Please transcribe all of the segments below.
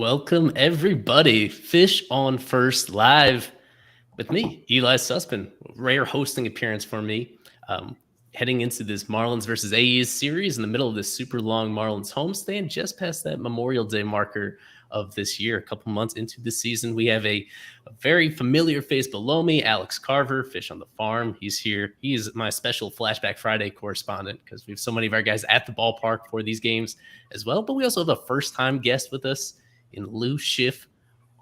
Welcome, everybody. Fish on First Live with me, Eli Sussman. Rare hosting appearance for me. Um, Heading into this Marlins versus A's series in the middle of this super long Marlins homestand, just past that Memorial Day marker of this year, a couple months into the season. We have a very familiar face below me, Alex Carver, Fish on the Farm. He's here. He's my special Flashback Friday correspondent because we have so many of our guys at the ballpark for these games as well. But we also have a first-time guest with us in Lou Schiff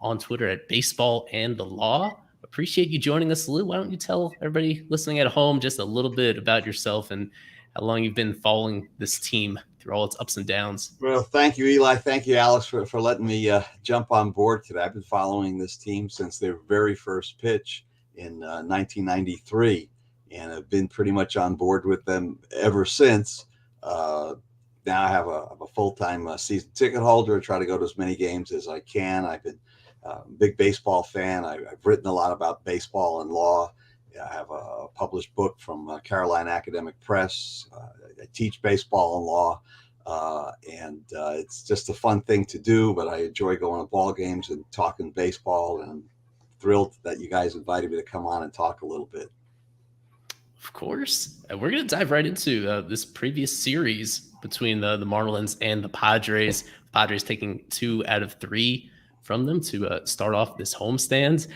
on Twitter at Baseball and the Law. Appreciate you joining us, Lou. Why don't you tell everybody listening at home just a little bit about yourself and how long you've been following this team through all its ups and downs? Well, thank you, Eli. Thank you, Alex, for letting me jump on board today. I've been following this team since their very first pitch in 1993, and I've been pretty much on board with them ever since. Now I have a full-time season ticket holder. I try to go to as many games as I can. I've been a big baseball fan. I've written a lot about baseball and law. I have a published book from Carolina Academic Press. I teach baseball and law, and it's just a fun thing to do. But I enjoy going to ball games and talking baseball, and I'm thrilled that you guys invited me to come on and talk a little bit. Of course. We're going to dive right into this previous series between the Marlins and the Padres. Padres taking 2 out of 3 from them to start off this homestand.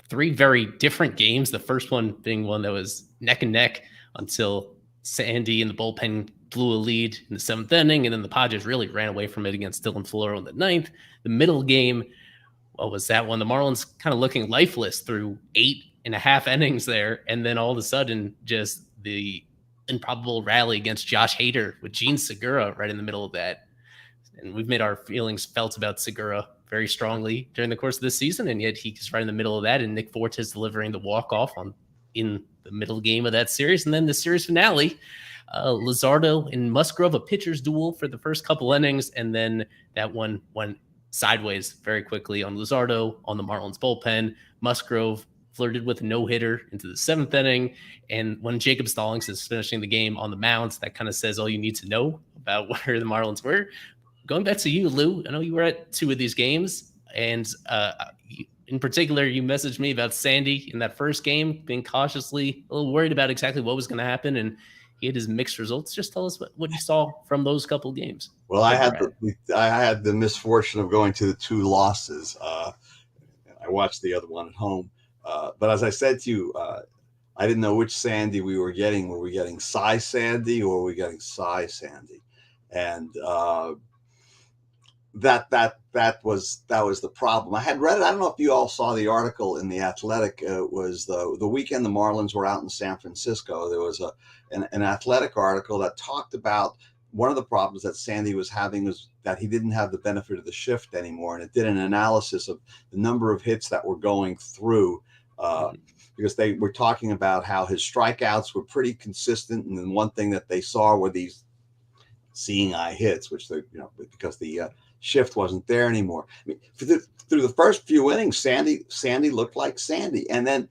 3 very different games. The first one being one that was neck and neck until Sandy in the bullpen blew a lead in the 7th inning, and then the Padres really ran away from it against Dylan Floro in the 9th. The middle game, what was that one? The Marlins kind of looking lifeless through 8.5 innings there, and then all of a sudden, just the improbable rally against Josh Hader with Gene Segura right in the middle of that. And we've made our feelings felt about Segura very strongly during the course of this season, and yet he's right in the middle of that, and Nick Fortes delivering the walk-off in the middle game of that series. And then the series finale, Luzardo and Musgrove, a pitcher's duel for the first couple innings, and then that one went sideways very quickly on Luzardo, on the Marlins bullpen. Musgrove flirted with a no-hitter into the 7th inning, and when Jacob Stallings is finishing the game on the mound, that kind of says all you need to know about where the Marlins were. Going back to you, Lou, I know you were at 2 of these games, and in particular, you messaged me about Sandy in that first game, being cautiously a little worried about exactly what was going to happen, and he had his mixed results. Just tell us what you saw from those couple of games. Well, I had the misfortune of going to the 2 losses. I watched the other one at home. But as I said to you, I didn't know which Sandy we were getting. Were we getting Cy Sandy or were we getting Cy Sandy? And that was the problem. I had read it. I don't know if you all saw the article in the Athletic. It was the weekend the Marlins were out in San Francisco. There was an Athletic article that talked about one of the problems that Sandy was having was that he didn't have the benefit of the shift anymore, and it did an analysis of the number of hits that were going through. Because they were talking about how his strikeouts were pretty consistent, and then one thing that they saw were these seeing eye hits, which they, because the shift wasn't there anymore. I mean, through the first few innings, Sandy looked like Sandy, and then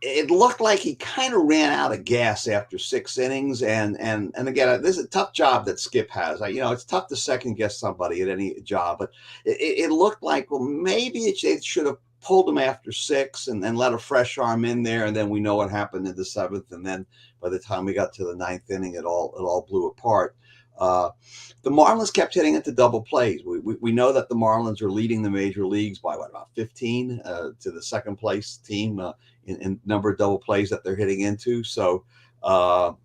it looked like he kind of ran out of gas after 6 innings. And again, this is a tough job that Skip has. It's tough to second guess somebody at any job, but it looked like, well, maybe it should have pulled him after 6 and then let a fresh arm in there. And then we know what happened in the 7th. And then by the time we got to the 9th inning, it all blew apart. The Marlins kept hitting into double plays. We know that the Marlins are leading the major leagues by about 15 to the second place team in number of double plays that they're hitting into. So that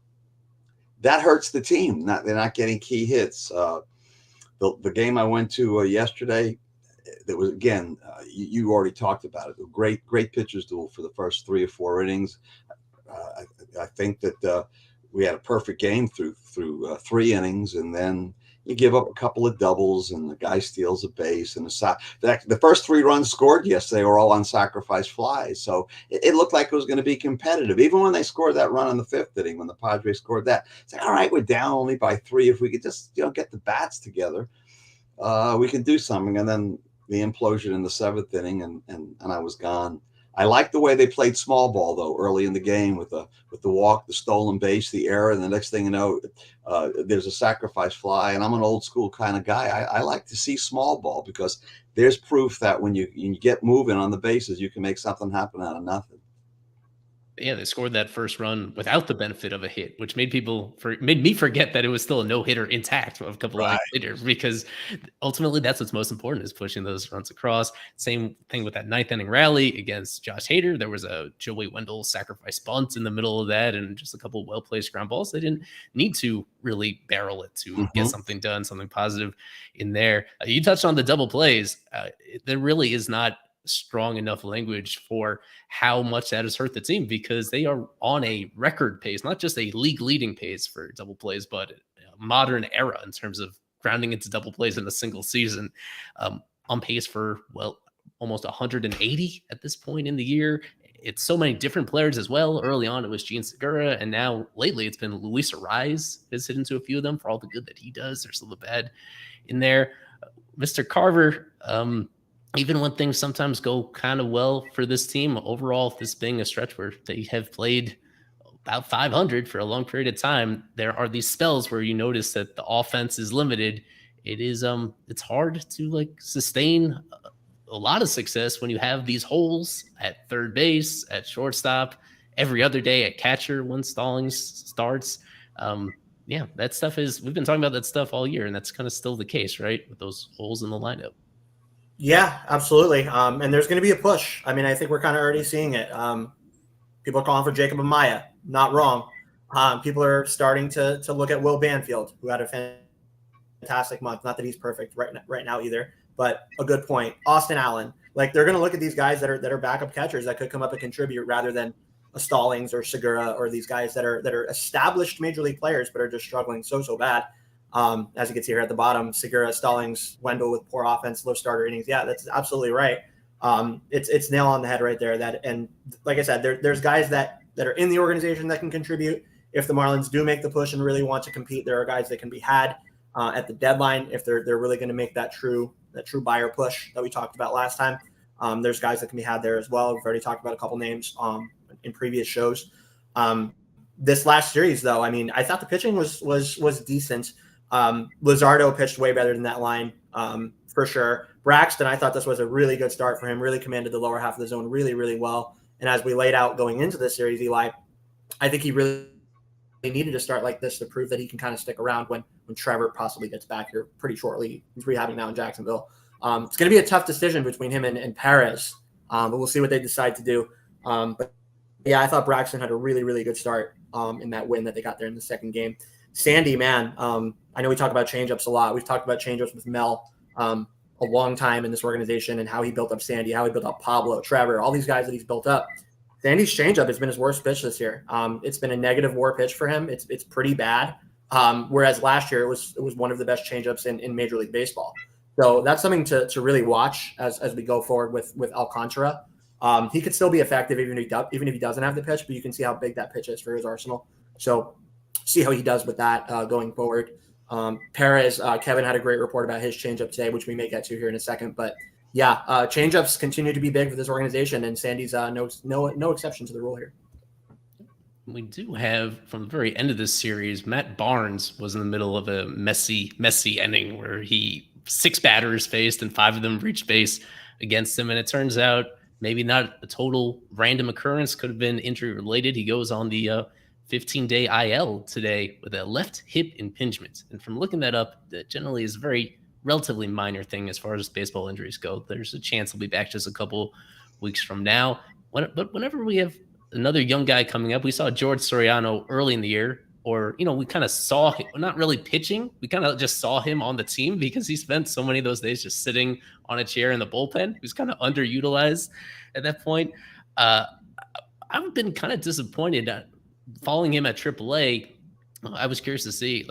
hurts the team. They're not getting key hits. The game I went to yesterday, that was, again, you already talked about it. A great pitcher's duel for the first 3 or 4 innings. I think that we had a perfect game through 3 innings, and then you give up a couple of doubles, and the guy steals a base. And the first 3 runs scored yesterday were all on sacrifice flies. So it looked like it was going to be competitive. Even when they scored that run in the 5th inning, when the Padres scored that, it's like, all right, we're down only by 3. If we could just get the bats together, we can do something. And then the implosion in the 7th inning, and I was gone. I like the way they played small ball though early in the game with the walk, the stolen base, the error, and the next thing you know, there's a sacrifice fly. And I'm an old school kind of guy. I like to see small ball because there's proof that when you get moving on the bases, you can make something happen out of nothing. Yeah, they scored that first run without the benefit of a hit, which made me forget that it was still a no hitter intact a couple of innings Right. later. Because ultimately, that's what's most important is pushing those runs across. Same thing with that ninth inning rally against Josh Hader. There was a Joey Wendell sacrifice bunt in the middle of that, and just a couple of well placed ground balls. They didn't need to really barrel it to get something done, something positive in there. You touched on the double plays. There really is not strong enough language for how much that has hurt the team because they are on a record pace, not just a league leading pace for double plays, but a modern era in terms of grounding into double plays in a single season. On pace for, well, almost 180 at this point in the year. It's so many different players as well. Early on, it was Gene Segura, and now lately it's been Luis Arraez has hit into a few of them for all the good that he does. There's a little bad in there. Mr. Carver, even when things sometimes go kind of well for this team, overall, this being a stretch where they have played about 500 for a long period of time, there are these spells where you notice that the offense is limited. It's hard to like sustain a lot of success when you have these holes at third base, at shortstop, every other day at catcher when Stallings starts. Yeah, that stuff we've been talking about that stuff all year, and that's kind of still the case, right? With those holes in the lineup. Yeah, absolutely. And there's going to be a push. I mean, I think we're kind of already seeing it. People are calling for Jacob Amaya. Not wrong. People are starting to look at Will Banfield, who had a fantastic month. Not that he's perfect right now either, but a good point. Austin Allen. Like, they're going to look at these guys that are backup catchers that could come up and contribute rather than a Stallings or Segura or these guys that are established major league players but are just struggling so bad. As you can see here at the bottom, Segura, Stallings, Wendell with poor offense, low starter innings. Yeah, that's absolutely right. It's nail on the head right there. And like I said, there's guys that are in the organization that can contribute. If the Marlins do make the push and really want to compete, there are guys that can be had at the deadline if they're really going to make that true buyer push that we talked about last time. There's guys that can be had there as well. We've already talked about a couple names in previous shows. This last series, though, I mean, I thought the pitching was decent. Luzardo pitched way better than that line, for sure. Braxton, I thought this was a really good start for him, really commanded the lower half of the zone really, really well. And as we laid out going into this series, Eli, I think he really needed to start like this to prove that he can kind of stick around when Trevor possibly gets back here pretty shortly. He's rehabbing now in Jacksonville. It's going to be a tough decision between him and Perez, but we'll see what they decide to do. But yeah, I thought Braxton had a really, really good start in that win that they got there in the second game. Sandy, man, I know we talk about changeups a lot. We've talked about changeups with Mel a long time in this organization and how he built up Sandy, how he built up Pablo, Trevor, all these guys that he's built up. Sandy's changeup has been his worst pitch this year. It's been a negative WAR pitch for him. It's pretty bad. Whereas last year it was one of the best changeups in Major League Baseball. So that's something to really watch as we go forward with Alcantara. He could still be effective even if he doesn't have the pitch, but you can see how big that pitch is for his arsenal. So see how he does with that going forward. Perez, Kevin had a great report about his changeup today, which we may get to here in a second. But yeah, changeups continue to be big for this organization, and Sandy's no exception to the rule here. We do have, from the very end of this series, Matt Barnes was in the middle of a messy inning where 6 batters faced and 5 of them reached base against him. And it turns out maybe not a total random occurrence, could have been injury related. He goes on the 15-day IL today with a left hip impingement. And from looking that up, that generally is a very relatively minor thing as far as baseball injuries go. There's a chance he'll be back just a couple weeks from now. But whenever we have another young guy coming up, we saw George Soriano early in the year, or, we kind of saw him, not really pitching. We kind of just saw him on the team because he spent so many of those days just sitting on a chair in the bullpen. He was kind of underutilized at that point. I've been kind of disappointed following him at AAA. I was curious to see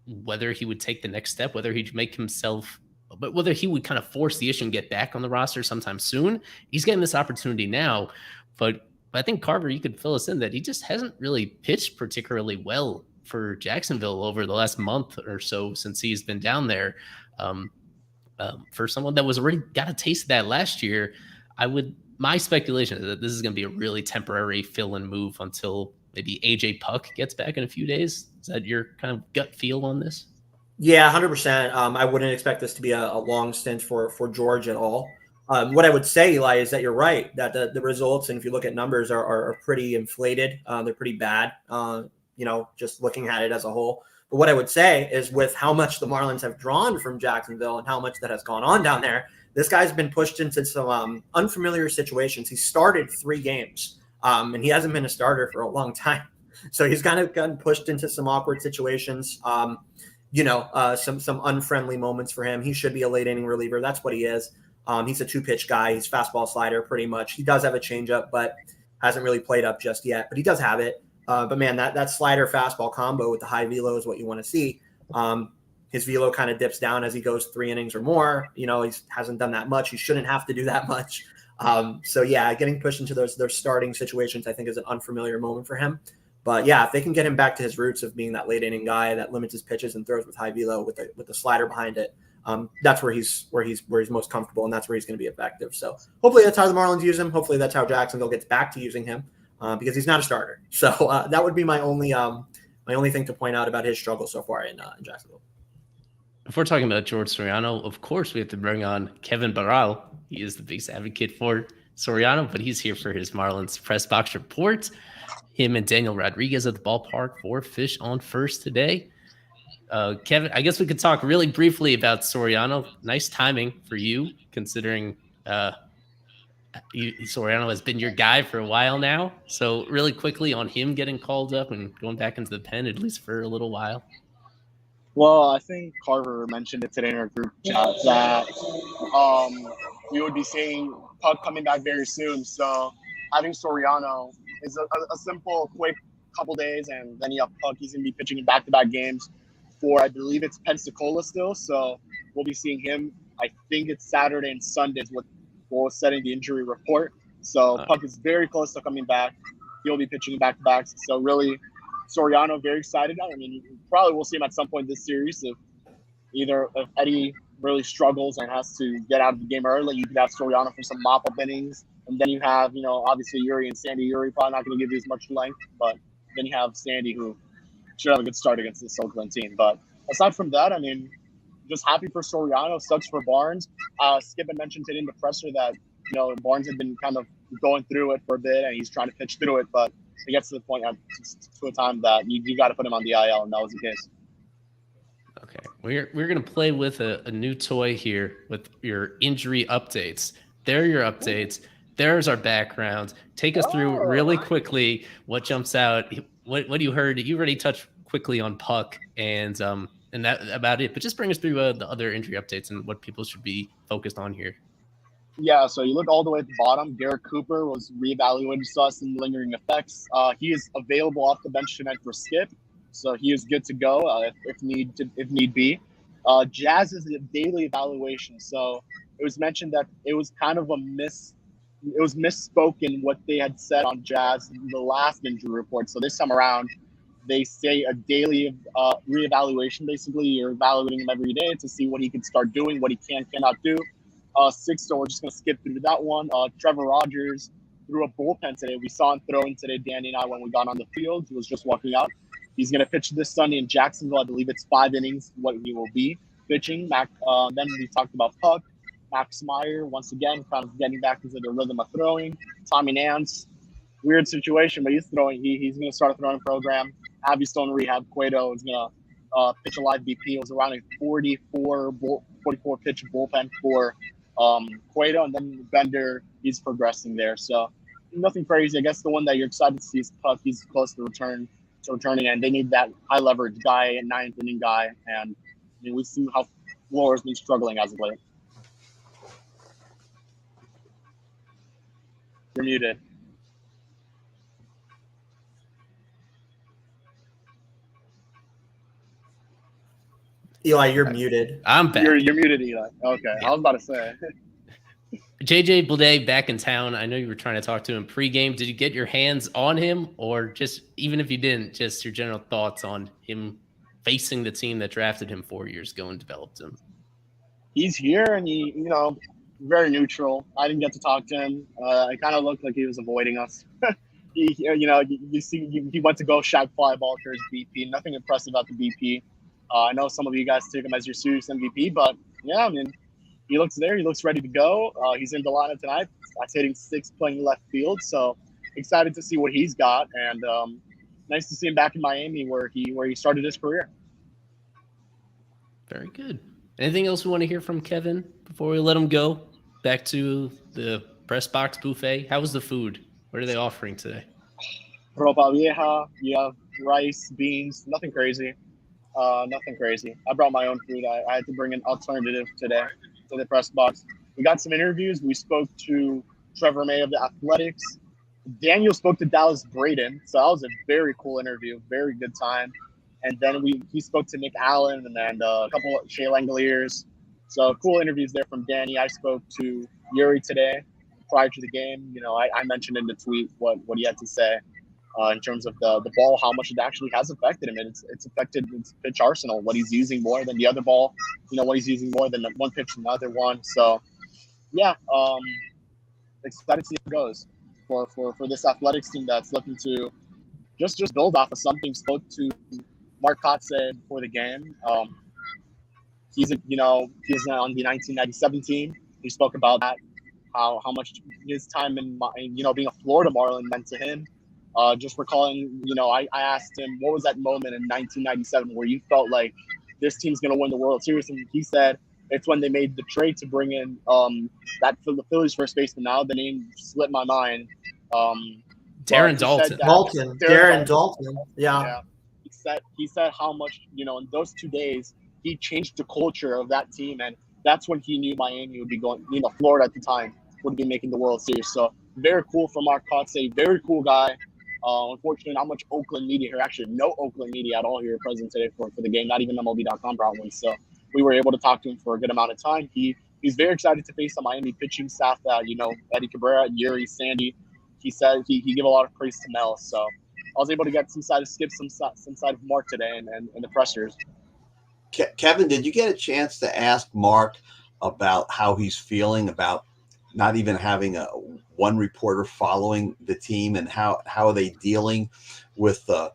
whether he would take the next step, whether he'd make himself, but whether he would kind of force the issue and get back on the roster sometime soon. He's getting this opportunity now, but I think, Carver, you could fill us in that he just hasn't really pitched particularly well for Jacksonville over the last month or so since he's been down there. For someone that was already got a taste of that last year, I would my speculation is that this is going to be a really temporary fill-in move until maybe AJ Puck gets back in a few days. Is that your kind of gut feel on this? Yeah, 100%. I wouldn't expect this to be a long stint for George at all. What I would say, Eli, is that you're right, that the results, and if you look at numbers, are pretty inflated. They're pretty bad, just looking at it as a whole. But what I would say is with how much the Marlins have drawn from Jacksonville and how much that has gone on down there, this guy's been pushed into some unfamiliar situations. He started 3 games, and he hasn't been a starter for a long time. So he's kind of gotten pushed into some awkward situations. Some unfriendly moments for him. He should be a late inning reliever. That's what he is. He's a 2-pitch guy. He's fastball slider pretty much. He does have a changeup, but hasn't really played up just yet. But he does have it. But man, that slider fastball combo with the high velo is what you want to see. His velo kind of dips down as he goes 3 innings or more. He hasn't done that much. He shouldn't have to do that much. So yeah, getting pushed into those starting situations, I think, is an unfamiliar moment for him. But yeah, if they can get him back to his roots of being that late inning guy that limits his pitches and throws with high velo with the slider behind it, that's where he's most comfortable, and that's where he's going to be effective. So hopefully that's how the Marlins use him. Hopefully that's how Jacksonville gets back to using him, because he's not a starter. So that would be my only thing to point out about his struggle so far in Jacksonville. If we're talking about George Soriano, of course we have to bring on Kevin Barral. He is the biggest advocate for Soriano, but he's here for his Marlins press box report. Him and Daniel Rodriguez at the ballpark for Fish on First today. Kevin, I guess we could talk really briefly about Soriano. Nice timing for you, considering Soriano has been your guy for a while now. So really quickly on him getting called up and going back into the pen, at least for a little while. Well, I think Carver mentioned it today in our group chat that we would be seeing Puck coming back very soon. So having Soriano is a simple, quick couple days, and then you have Puck. He's going to be pitching in back-to-back games for, I believe it's Pensacola still. So we'll be seeing him. I think it's Saturday and Sunday is what we're setting the injury report. So Puck is very close to coming back. He'll be pitching back-to-backs. So really, Soriano, very excited. I mean, probably we'll see him at some point this series. If Eddie really struggles and has to get out of the game early, you could have Soriano for some mop-up innings. And then you have, obviously Yuri and Sandy. Yuri probably not going to give you as much length, but then you have Sandy, who should have a good start against this Oakland team. But aside from that, I mean, just happy for Soriano. Sucks for Barnes. Skip had mentioned today in the presser that, Barnes had been kind of going through it for a bit, and he's trying to pitch through it. But it gets to the point to a time that you got to put him on the IL, and that was the case. Okay, we're gonna play with a new toy here with your injury updates. There are your updates. There's our background. Take us through really quickly what jumps out. What you heard. You already touched quickly on Puck and that about it. But just bring us through the other injury updates and what people should be focused on here. Yeah, so you look all the way at the bottom. Garrett Cooper was reevaluated, saw some lingering effects. He is available off the bench tonight for Skip, so he is good to go if need be. Jazz is a daily evaluation, so it was mentioned that it was kind of it was misspoken what they had said on Jazz in the last injury report. So this time around, they say a daily reevaluation. Basically, you're evaluating him every day to see what he can start doing, what he cannot do. So we're just going to skip through that one. Trevor Rogers threw a bullpen today. We saw him throwing today, Danny and I, when we got on the field. He was just walking out. He's going to pitch this Sunday in Jacksonville. I believe it's 5 innings, what he will be pitching. Then we talked about Puck. Max Meyer, once again, kind of getting back into the rhythm of throwing. Tommy Nance, weird situation, but he's throwing. He's going to start a throwing program. Abby's still in rehab. Cueto is going to pitch a live BP. It was around a 44 pitch bullpen for Cueto, and then Bender, he's progressing there. So nothing crazy. I guess the one that you're excited to see is Puck. He's close to returning, and they need that high leverage guy, a 9th inning guy. And we've seen how Flores been struggling as of late. You're muted. Eli, you're muted. I'm back. You're muted, Eli. Okay, yeah. I was about to say. JJ Bleday back in town. I know you were trying to talk to him pregame. Did you get your hands on him, or just, even if you didn't, just your general thoughts on him facing the team that drafted him 4 years ago and developed him? He's here, and he very neutral. I didn't get to talk to him. It kind of looked like he was avoiding us. You see, he went to go shag fly ball for his BP. Nothing impressive about the BP. I know some of you guys take him as your serious MVP, but yeah, I mean, he looks there. He looks ready to go. He's in the lineup tonight. That's hitting 6, playing left field. So excited to see what he's got, and nice to see him back in Miami where he started his career. Very good. Anything else we want to hear from Kevin before we let him go? Back to the press box buffet. How was the food? What are they offering today? Ropa vieja. You have rice, beans. Nothing crazy. Nothing crazy. I brought my own food. I had to bring an alternative today to the press box. We got some interviews. We spoke to Trevor May of the Athletics. Daniel spoke to Dallas Braden. So that was a very cool interview. Very good time. And then he spoke to Nick Allen and a couple of Shea Langoliers. So cool interviews there from Danny. I spoke to Yuri today prior to the game. You know, I mentioned in the tweet what he had to say. In terms of the ball, how much it actually has affected him. And it's affected his pitch arsenal, what he's using more than the other ball, what he's using more than one pitch than the other one. So, yeah, excited to see how it goes for this Athletics team that's looking to just build off of something. Spoke to Mark Kotze before the game. He's on the 1997 team. He spoke about that, how much his time in being a Florida Marlin meant to him. Just recalling, I asked him, what was that moment in 1997 where you felt like this team's going to win the World Series? And he said it's when they made the trade to bring in the Phillies first baseman. Now the name slipped my mind. Darren Dalton. Darren Dalton. Yeah. He said how much, in those 2 days, he changed the culture of that team. And that's when he knew Miami would be going, Florida at the time would be making the World Series. So very cool for Mark Kotze, very cool guy. Unfortunately, not much Oakland media here. Actually, no Oakland media at all here present today for the game. Not even MLB.com brought one. So we were able to talk to him for a good amount of time. He's very excited to face the Miami pitching staff that Eddie Cabrera, Yuri, Sandy. He said he gave a lot of praise to Mel. So I was able to get some side of Mark today and the pressers. Kevin, did you get a chance to ask Mark about how he's feeling about not even having one reporter following the team, and how are they dealing with the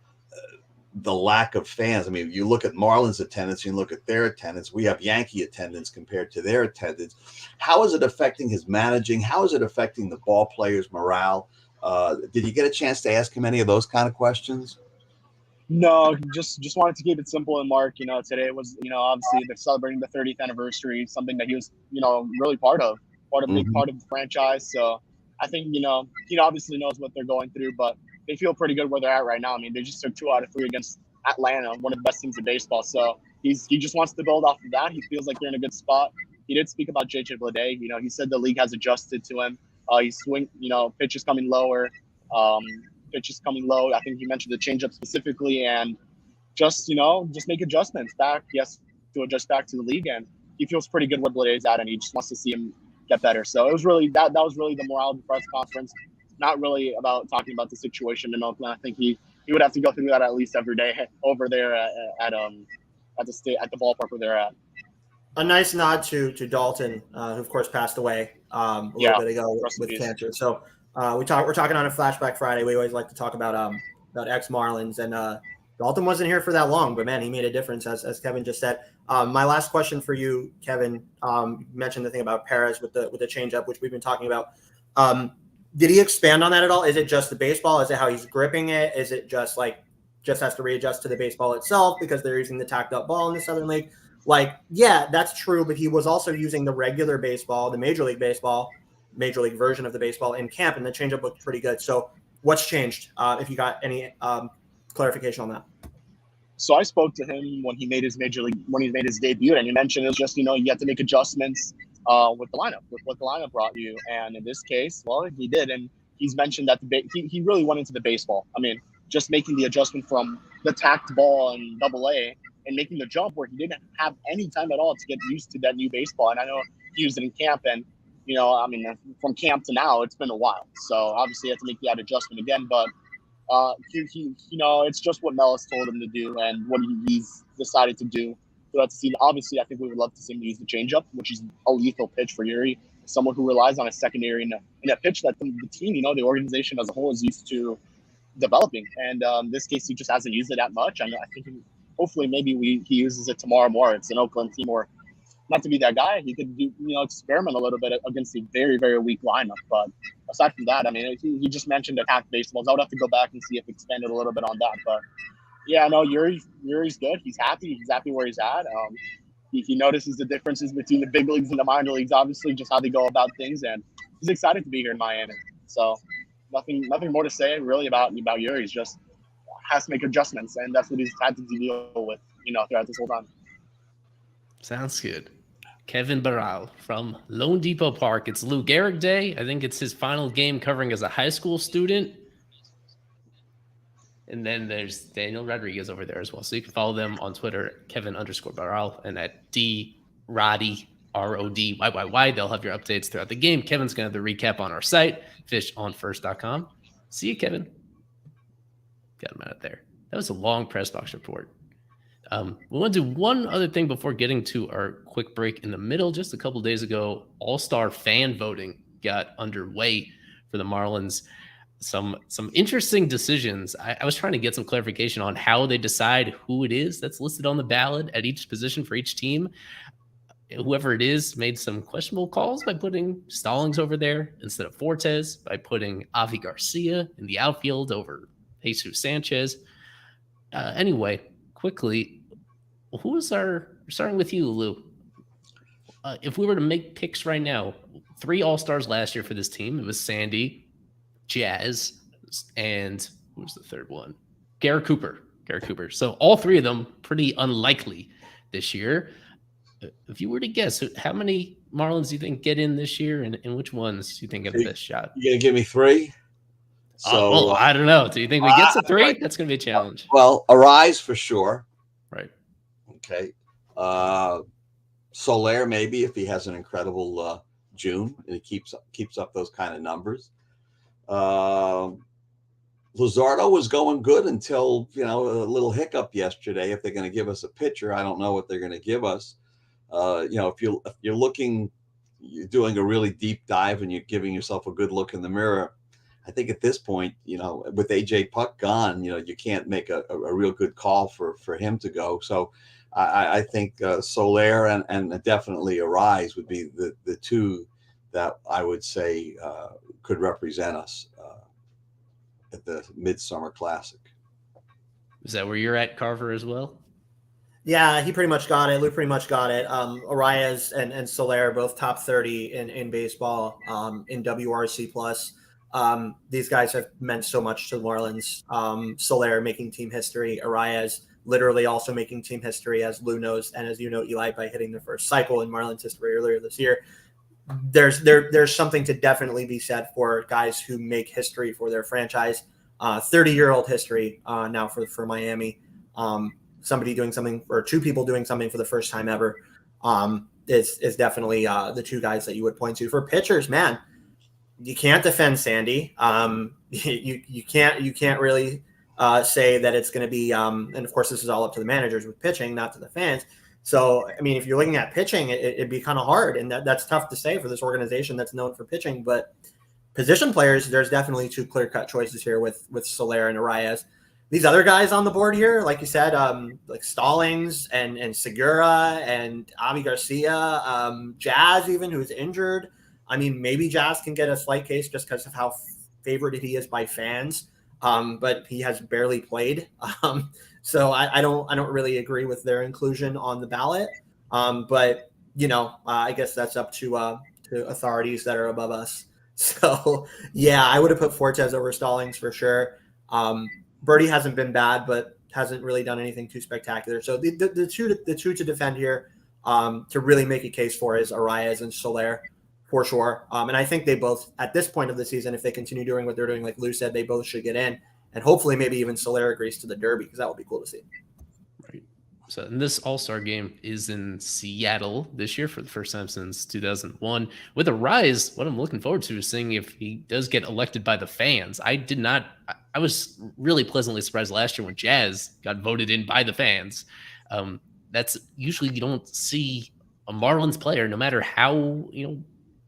lack of fans? I mean, if you look at Marlins attendance, you look at their attendance. We have Yankee attendance compared to their attendance. How is it affecting his managing? How is it affecting the ball players' morale? Did you get a chance to ask him any of those kind of questions? No, just wanted to keep it simple. And Mark, today was, obviously they're celebrating the 30th anniversary, something that he was, really part of a big part of the franchise. So I think, he obviously knows what they're going through, but they feel pretty good where they're at right now. I mean, they just took 2 out of 3 against Atlanta, one of the best teams in baseball. So he just wants to build off of that. He feels like they're in a good spot. He did speak about JJ Bleday. He said the league has adjusted to him. He's pitches coming lower. Pitches coming low. I think he mentioned the changeup specifically, and just make adjustments back. He has to adjust back to the league, and he feels pretty good where Bleday is at, and he just wants to see him get better. So it was really that was really the morale of the press conference. Not really about talking about the situation in Oakland. I think he would have to go through that at least every day over there at the ballpark where they're at. A nice nod to Dalton, who of course passed away a little bit ago with cancer. So we're talking on a Flashback Friday. We always like to talk about ex-Marlins, and Dalton wasn't here for that long, but man, he made a difference, as Kevin just said. My last question for you, Kevin, you mentioned the thing about Perez with the changeup, which we've been talking about. Did he expand on that at all? Is it just the baseball? Is it how he's gripping it? Is it just has to readjust to the baseball itself because they're using the tacked up ball in the Southern League? Yeah, that's true, but he was also using the regular baseball, the Major League Baseball, Major League version of the baseball in camp, and the changeup looked pretty good. So what's changed, if you got any clarification on that? So I spoke to him when he made his debut, and he mentioned it's just, you have to make adjustments with what the lineup brought you. And in this case, well, he did. And he's mentioned that he really went into the baseball. I mean, just making the adjustment from the tacked ball and AA and making the jump where he didn't have any time at all to get used to that new baseball. And I know he used it in camp, and, from camp to now, it's been a while. So obviously he had to make that adjustment again. But it's just what Mel has told him to do and what he's decided to do. So that's obviously, I think we would love to see him use the changeup, which is a lethal pitch for Yuri. someone who relies on a secondary in a pitch that the team, the organization as a whole is used to developing. And in this case, he just hasn't used it that much. I think hopefully maybe he uses it tomorrow more. It's an Oakland team, or not to be that guy, he could do experiment a little bit against a very, very weak lineup. But aside from that, I mean, he just mentioned attack baseballs. I would have to go back and see if expanded a little bit on that. But yeah, no, Yuri's good. He's happy. He's happy where he's at. He notices the differences between the big leagues and the minor leagues, obviously, just how they go about things, and he's excited to be here in Miami. So nothing more to say really about Yuri. He's just has to make adjustments, and that's what he's had to deal with, throughout this whole time. Sounds good. Kevin Barral from Lone Depot Park. It's Lou Gehrig Day. I think it's his final game covering as a high school student. And then there's Daniel Rodriguez over there as well. So you can follow them on Twitter, Kevin_Barral, and at DRoddy, RODYYY. They'll have your updates throughout the game. Kevin's going to have the recap on our site, fishonfirst.com. See you, Kevin. Got him out of there. That was a long press box report. We want to do one other thing before getting to our quick break in the middle. Just a couple days ago, All-Star fan voting got underway for the Marlins. Some interesting decisions. I was trying to get some clarification on how they decide who it is that's listed on the ballot at each position for each team. Whoever it is made some questionable calls by putting Stallings over there instead of Fortes, by putting Avi Garcia in the outfield over Jesus Sanchez. Anyway, quickly, starting with you, Lou. If we were to make picks right now, 3 All-Stars last year for this team, it was Sandy, Jazz, and who was the third one? Garrett Cooper. So all 3 of them pretty unlikely this year. If you were to guess, how many Marlins do you think get in this year, and which ones do you think have the best shot? You gonna give me 3? So I don't know. Do you think we get to 3? That's going to be a challenge. Well, Arise for sure. Right. Okay. Soler maybe, if he has an incredible June and he keeps up those kind of numbers. Luzardo was going good until a little hiccup yesterday. If they're going to give us a pitcher, I don't know what they're going to give us. If you're doing a really deep dive and you're giving yourself a good look in the mirror, I think at this point, with AJ Puck gone, you can't make a real good call for him to go. So I think Soler and definitely Arise would be the 2 that I would say could represent us at the Midsummer Classic. Is that where you're at, Carver, as well? Yeah, he pretty much got it. Lou pretty much got it. Arias and Soler both top 30 in baseball in WRC plus. These guys have meant so much to the Marlins. Soler making team history. Arias literally also making team history, as Lou knows, and as you know, Eli, by hitting the first cycle in Marlins history earlier this year. There's something to definitely be said for guys who make history for their franchise. 30-year-old history now for Miami. Somebody doing something, or 2 people doing something for the first time ever, is definitely the 2 guys that you would point to. For pitchers, man, you can't defend Sandy. You can't really say that it's going to be. And of course, this is all up to the managers with pitching, not to the fans. So, I mean, if you're looking at pitching, it'd be kind of hard, and that's tough to say for this organization that's known for pitching. But position players, there's definitely 2 clear-cut choices here with Soler and Arias. These other guys on the board here, like you said, like Stallings and Segura and Avi Garcia, Jazz even, who's injured. I mean, maybe Jazz can get a slight case just because of how favored he is by fans, but he has barely played. So I don't really agree with their inclusion on the ballot. But I guess that's up to authorities that are above us. So yeah, I would have put Fortes over Stallings for sure. Birdie hasn't been bad, but hasn't really done anything too spectacular. So the two to defend here, to really make a case for is Arias and Soler for sure. And I think they both, at this point of the season, if they continue doing what they're doing, like Lou said, they both should get in. And hopefully maybe even Soler agrees to the Derby, because that would be cool to see. Right. So this All-Star game is in Seattle this year for the first time since 2001. With Arise, what I'm looking forward to is seeing if he does get elected by the fans. I was really pleasantly surprised last year when Jazz got voted in by the fans. That's usually, you don't see a Marlins player, no matter how,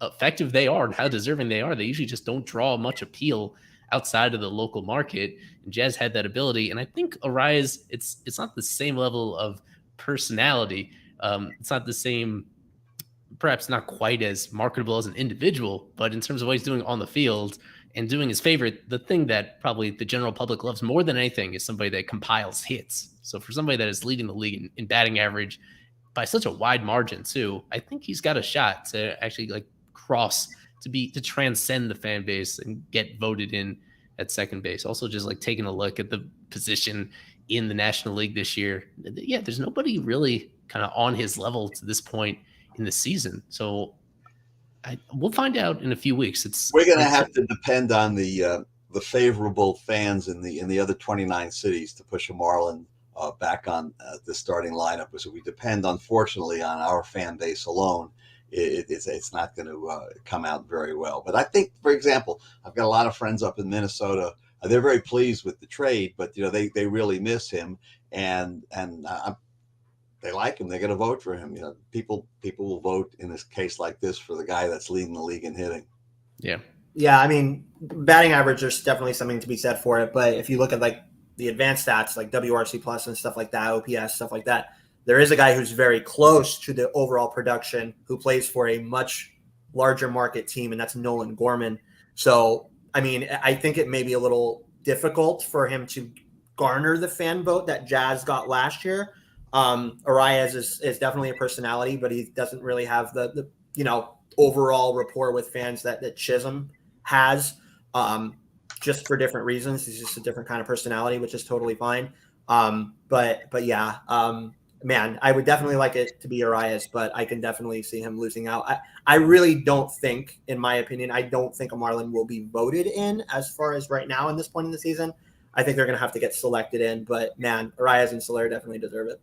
effective they are and how deserving they are, they usually just don't draw much appeal outside of the local market. And Jazz had that ability. And I think Arias, it's not the same level of personality. It's not the same, perhaps not quite as marketable as an individual, but in terms of what he's doing on the field and doing his favorite, the thing that probably the general public loves more than anything is somebody that compiles hits. So for somebody that is leading the league in batting average by such a wide margin too, I think he's got a shot to actually like cross to transcend the fan base and get voted in at second base. Also just like taking a look at the position in the National League this year. Yeah, there's nobody really kind of on his level to this point in the season. So we'll find out in a few weeks. We're going to have to depend on the favorable fans in the other 29 cities to push a Marlin back on the starting lineup. So we depend, unfortunately, on our fan base alone. It's not going to come out very well. But I think, for example, I've got a lot of friends up in Minnesota. They're very pleased with the trade, but they really miss him, and they like him. They're going to vote for him. People will vote in this case like this for the guy that's leading the league in hitting. Yeah. I mean, batting average, there's definitely something to be said for it. But if you look at like the advanced stats, like WRC plus and stuff like that, OPS, stuff like that, there is a guy who's very close to the overall production who plays for a much larger market team, and that's Nolan Gorman. So, I mean, I think it may be a little difficult for him to garner the fan vote that Jazz got last year. Arias is definitely a personality, but he doesn't really have the overall rapport with fans that Chisholm has, just for different reasons. He's just a different kind of personality, which is totally fine. But yeah, man, I would definitely like it to be Arias, but I can definitely see him losing out. I really don't think, in my opinion, I don't think a Marlin will be voted in as far as right now in this point in the season. I think they're going to have to get selected in, but man, Arias and Soler definitely deserve it.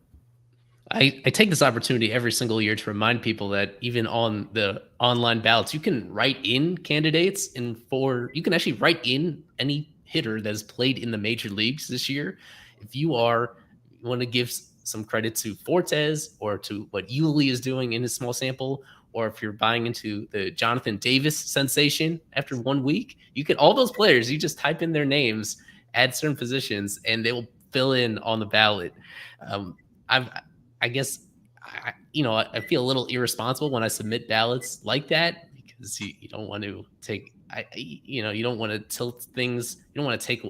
I take this opportunity every single year to remind people that even on the online ballots, you can write in candidates, and you can actually write in any hitter that has played in the major leagues this year. If you want to give some credit to Fortes or to what Yuli is doing in his small sample, or if you're buying into the Jonathan Davis sensation after 1 week, you can, all those players, you just type in their names, add certain positions, and they will fill in on the ballot. I guess, I feel a little irresponsible when I submit ballots like that, because you don't want to take, you don't want to tilt things. You don't want to take,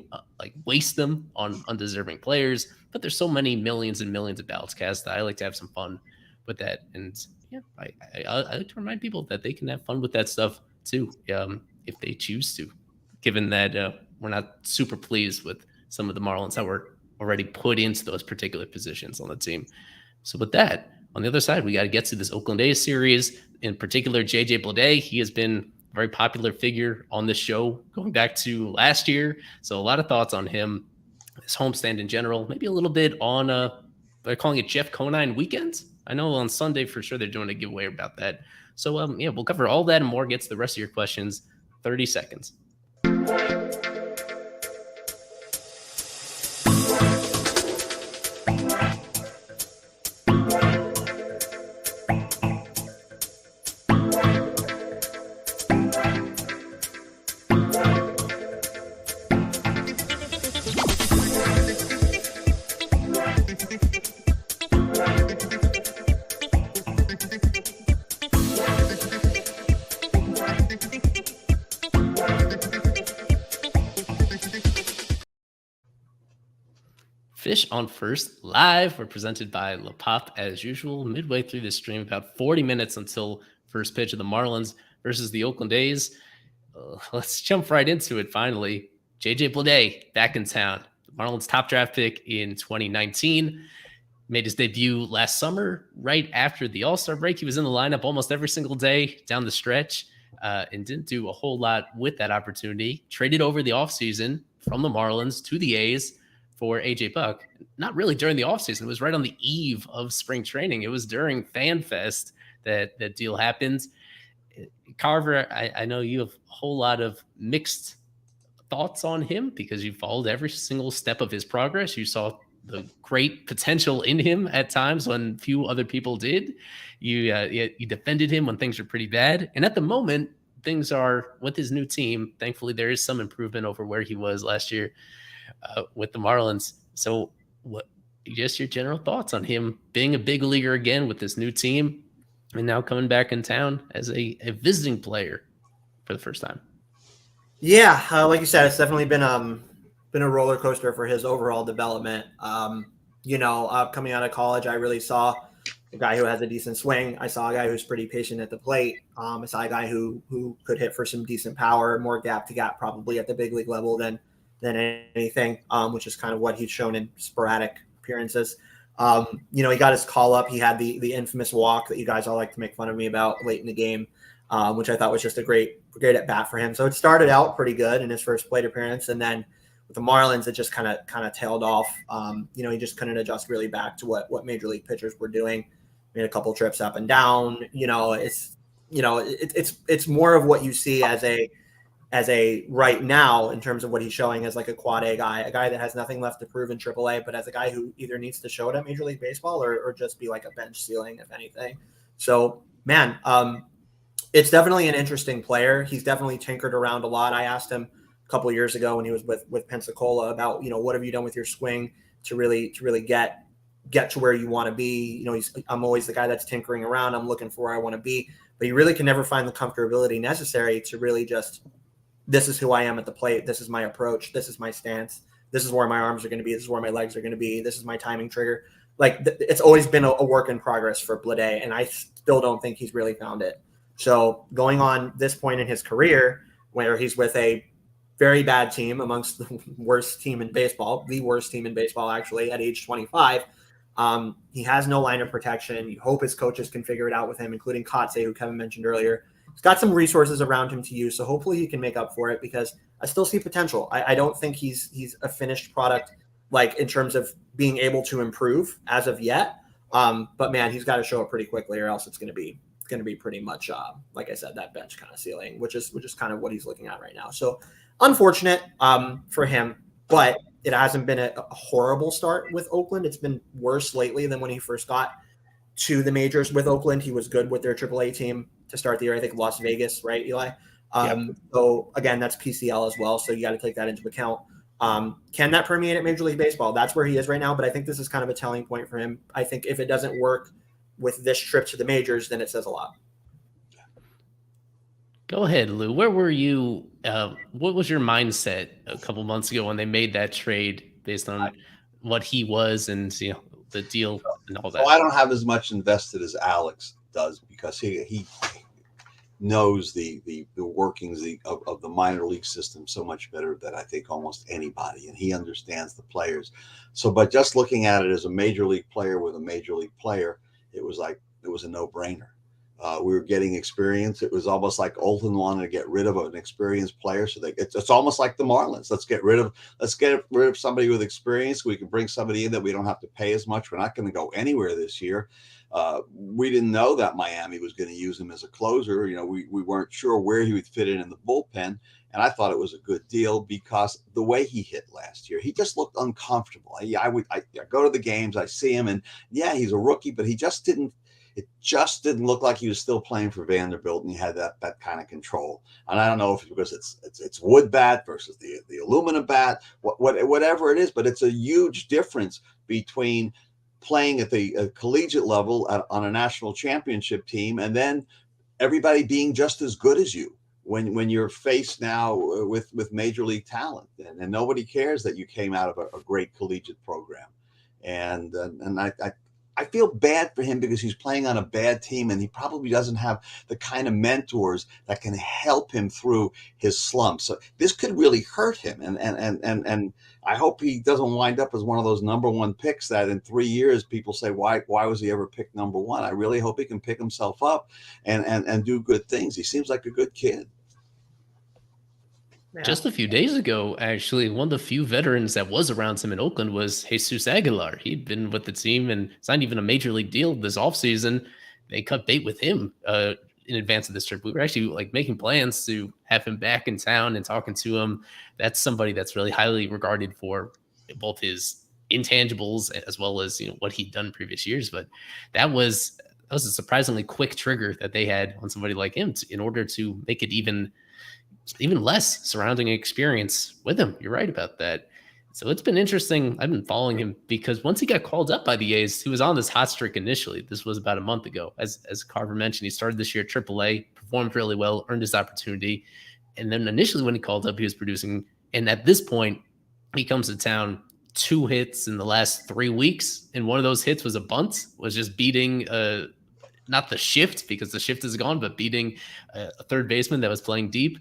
waste them on undeserving players. But there's so many millions and millions of ballots cast that I like to have some fun with that. And yeah, I like to remind people that they can have fun with that stuff too, if they choose to, given that we're not super pleased with some of the Marlins that were already put into those particular positions on the team. So with that, on the other side, we got to get to this Oakland A's series, in particular, JJ Bleday. He has been a very popular figure on this show going back to last year. So a lot of thoughts on him, his homestand in general, maybe a little bit on, they're calling it Jeff Conine weekends. I know on Sunday for sure they're doing a giveaway about that. So we'll cover all that and more, get to the rest of your questions. 30 seconds. Fish on First live. We're presented by La Pop as usual. Midway through the stream, about 40 minutes until first pitch of the Marlins versus the Oakland A's. Let's jump right into it finally. JJ Bleday back in town. The Marlins top draft pick in 2019. Made his debut last summer, right after the All-Star break. He was in the lineup almost every single day down the stretch, and didn't do a whole lot with that opportunity. Traded over the offseason from the Marlins to the A's for AJ Buck. Not really during the offseason. It was right on the eve of spring training. It was during Fan Fest that deal happened. Carver, I know you have a whole lot of mixed thoughts on him because you followed every single step of his progress. You saw the great potential in him at times when few other people did. You defended him when things were pretty bad, and at the moment things are with his new team. Thankfully, there is some improvement over where he was last year with the Marlins. So, what? Just your general thoughts on him being a big leaguer again with this new team, and now coming back in town as a visiting player for the first time. Yeah, like you said, it's definitely been a roller coaster for his overall development. Coming out of college, I really saw a guy who has a decent swing. I saw a guy who's pretty patient at the plate. I saw a guy who could hit for some decent power, more gap to gap probably at the big league level than anything, which is kind of what he's shown in sporadic appearances. He got his call up. He had the infamous walk that you guys all like to make fun of me about late in the game, which I thought was just a great at bat for him. So it started out pretty good in his first plate appearance, and then with the Marlins, it just kind of tailed off. He just couldn't adjust really back to what major league pitchers were doing. Made a couple trips up and down. It's more of what you see as a right now in terms of what he's showing as like a quad A guy, a guy that has nothing left to prove in AAA, but as a guy who either needs to show it at Major League Baseball or just be like a bench ceiling, if anything. So, man, it's definitely an interesting player. He's definitely tinkered around a lot. I asked him a couple of years ago when he was with Pensacola about, what have you done with your swing to really get to where you want to be. I'm always the guy that's tinkering around. I'm looking for where I want to be, but you really can never find the comfortability necessary to really just, this is who I am at the plate. This is my approach. This is my stance. This is where my arms are going to be. This is where my legs are going to be. This is my timing trigger. Like it's always been a work in progress for Blade, and I still don't think he's really found it. So going on this point in his career, where he's with a very bad team amongst the worst team in baseball, the worst team in baseball, actually, at age 25, he has no line of protection. You hope his coaches can figure it out with him, including Kotze, who Kevin mentioned earlier. He's got some resources around him to use, so hopefully he can make up for it because I still see potential. I don't think he's a finished product, like in terms of being able to improve as of yet. But man, he's got to show it pretty quickly, or else it's going to be pretty much, like I said, that bench kind of ceiling, which is kind of what he's looking at right now. So unfortunate for him, but it hasn't been a horrible start with Oakland. It's been worse lately than when he first got to the majors with Oakland. He was good with their AAA team to start the year. I think Las Vegas, right, Eli? Yep. So again, that's PCL as well. So you got to take that into account. Can that permeate at Major League Baseball? That's where he is right now. But I think this is kind of a telling point for him. I think if it doesn't work with this trip to the majors, then it says a lot. Go ahead, Lou. Where were you? What was your mindset a couple months ago when they made that trade based on what he was and the deal and all that? So I don't have as much invested as Alex does because he knows the workings of the minor league system so much better than I think almost anybody, and he understands the players. So, but just looking at it as a major league player with a major league player, it was a no-brainer. We were getting experience. It was almost like Oakland wanted to get rid of an experienced player. So it's almost like the Marlins. Let's get rid of somebody with experience. We can bring somebody in that we don't have to pay as much. We're not going to go anywhere this year. We didn't know that Miami was going to use him as a closer. We weren't sure where he would fit in the bullpen. And I thought it was a good deal because the way he hit last year, he just looked uncomfortable. I go to the games, I see him, and yeah, he's a rookie, but it just didn't look like he was still playing for Vanderbilt, and he had that kind of control. And I don't know if it's because it's wood bat versus the aluminum bat, whatever it is, but it's a huge difference between playing at the collegiate level on a national championship team and then everybody being just as good as you when you're faced now with major league talent, and nobody cares that you came out of a great collegiate program. And I feel bad for him because he's playing on a bad team and he probably doesn't have the kind of mentors that can help him through his slumps. So this could really hurt him. And I hope he doesn't wind up as one of those number one picks that in 3 years people say, why was he ever picked number one? I really hope he can pick himself up and do good things. He seems like a good kid. Yeah. Just a few days ago, actually, one of the few veterans that was around him in Oakland was Jesus Aguilar. He'd been with the team and signed even a major league deal this offseason. They cut bait with him in advance of this trip. We were actually making plans to have him back in town and talking to him. That's somebody that's really highly regarded for both his intangibles as well as what he'd done in previous years. But that was a surprisingly quick trigger that they had on somebody like him in order to make it even less surrounding experience with him. You're right about that. So it's been interesting. I've been following him because once he got called up by the A's, he was on this hot streak initially. This was about a month ago. As Carver mentioned, he started this year at AAA, performed really well, earned his opportunity. And then initially when he called up, he was producing. And at this point, he comes to town, 2 hits in the last 3 weeks. And one of those hits was a bunt, was just beating not the shift, because the shift is gone, but beating a third baseman that was playing deep.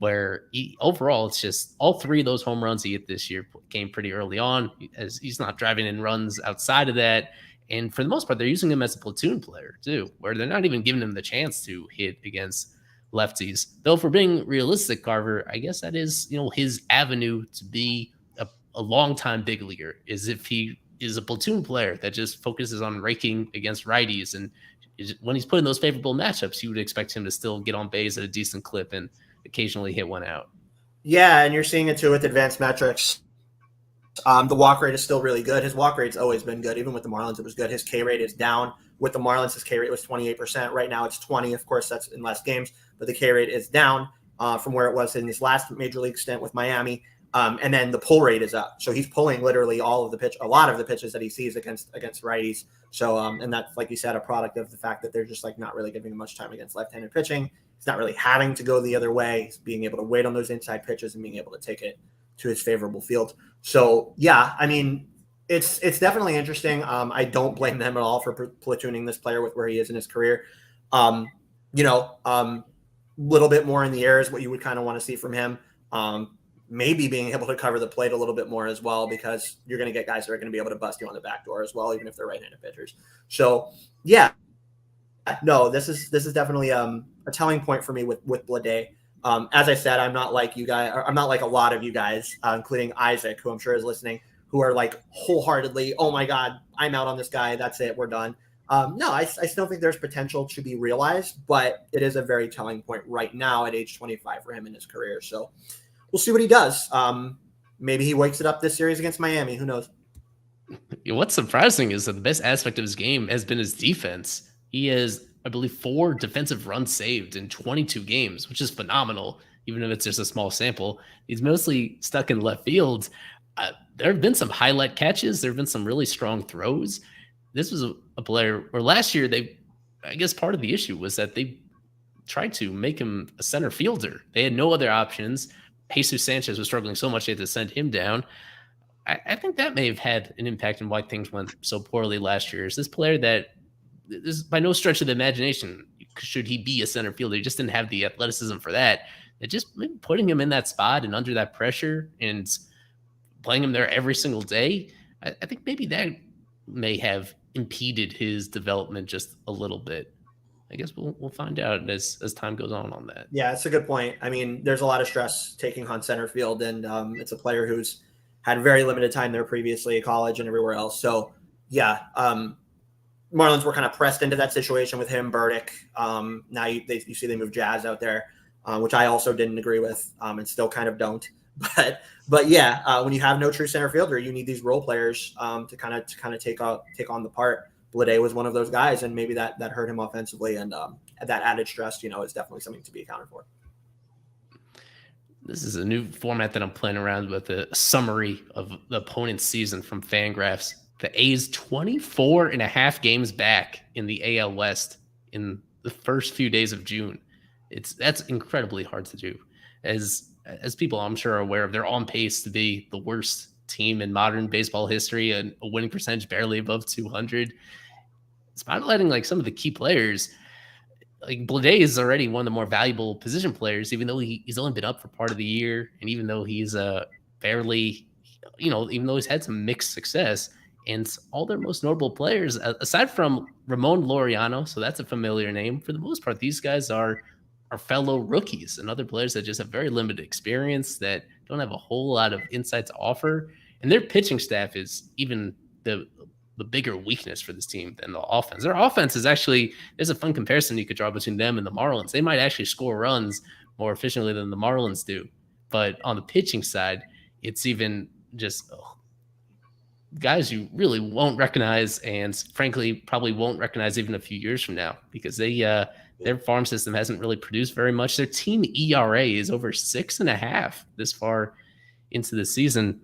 Where overall, it's just all 3 of those home runs he hit this year came pretty early on, as he's not driving in runs outside of that. And for the most part, they're using him as a platoon player too, where they're not even giving him the chance to hit against lefties. Though, if we're being realistic, Carver, I guess that is, his avenue to be a long-time big leaguer, is if he is a platoon player that just focuses on raking against righties. And when he's put in those favorable matchups, you would expect him to still get on base at a decent clip and occasionally hit one out. Yeah, and you're seeing it too with advanced metrics. The walk rate is still really good. His walk rate's always been good. Even with the Marlins, it was good. His K rate is down. With the Marlins, his K rate was 28%. Right now, it's 20. Of course, that's in less games, but the K rate is down from where it was in his last major league stint with Miami. And then the pull rate is up. So he's pulling literally a lot of the pitches that he sees against righties. So, and that's, like you said, a product of the fact that they're just not really giving him much time against left-handed pitching. He's not really having to go the other way. He's being able to wait on those inside pitches and being able to take it to his favorable field. So, yeah, I mean, it's definitely interesting. I don't blame them at all for platooning this player with where he is in his career. Little bit more in the air is what you would kind of want to see from him. Maybe being able to cover the plate a little bit more as well, because you're going to get guys that are going to be able to bust you on the back door as well, even if they're right-handed pitchers. So, yeah, no, this is definitely a telling point for me with Bleday. As I said, I'm not like you guys. I'm not like a lot of you guys, including Isaac, who I'm sure is listening, who are like wholeheartedly, oh my God, I'm out on this guy. That's it. We're done. No, I still think there's potential to be realized, but it is a very telling point right now at age 25 for him in his career. So we'll see what he does. Maybe he wakes it up this series against Miami. Who knows? What's surprising is that the best aspect of his game has been his defense. He has, I believe, 4 defensive runs saved in 22 games, which is phenomenal, even if it's just a small sample. He's mostly stuck in left field. There have been some highlight catches. There have been some really strong throws. This was a player, or last year, I guess part of the issue was that they tried to make him a center fielder. They had no other options. Jesus Sanchez was struggling so much they had to send him down. I think that may have had an impact on why things went so poorly last year. Is this player that is by no stretch of the imagination should he be a center fielder? He just didn't have the athleticism for that. It just putting him in that spot and under that pressure and playing him there every single day, I think maybe that may have impeded his development just a little bit. I guess we'll find out as time goes on that. Yeah, it's a good point. I mean, there's a lot of stress taking on center field, and it's a player who's had very limited time there previously at college and everywhere else. So, yeah, Marlins were kind of pressed into that situation with him, Burdick. Now you see they moved Jazz out there, which I also didn't agree with and still kind of don't. But yeah, when you have no true center fielder, you need these role players to kind of take on the part. Bleday was one of those guys, and maybe that hurt him offensively, and that added stress, is definitely something to be accounted for. This is a new format that I'm playing around with, a summary of the opponent's season from Fangraphs. The A's 24 and a half games back in the AL West in the first few days of June. That's incredibly hard to do. As people I'm sure are aware of, they're on pace to be the worst team in modern baseball history, and a winning percentage barely above 200. Spotlighting like some of the key players, like Bleday is already one of the more valuable position players, even though he's only been up for part of the year, and even though he's barely, even though he's had some mixed success. And all their most notable players, aside from Ramon Laureano, so that's a familiar name, for the most part, these guys are fellow rookies and other players that just have very limited experience, that don't have a whole lot of insight to offer. And their pitching staff is even the bigger weakness for this team than the offense. Their offense is actually, there's a fun comparison you could draw between them and the Marlins. They might actually score runs more efficiently than the Marlins do. But on the pitching side, it's even just guys you really won't recognize, and frankly, probably won't recognize even a few years from now, because their farm system hasn't really produced very much. Their team ERA is over 6.5 this far into the season.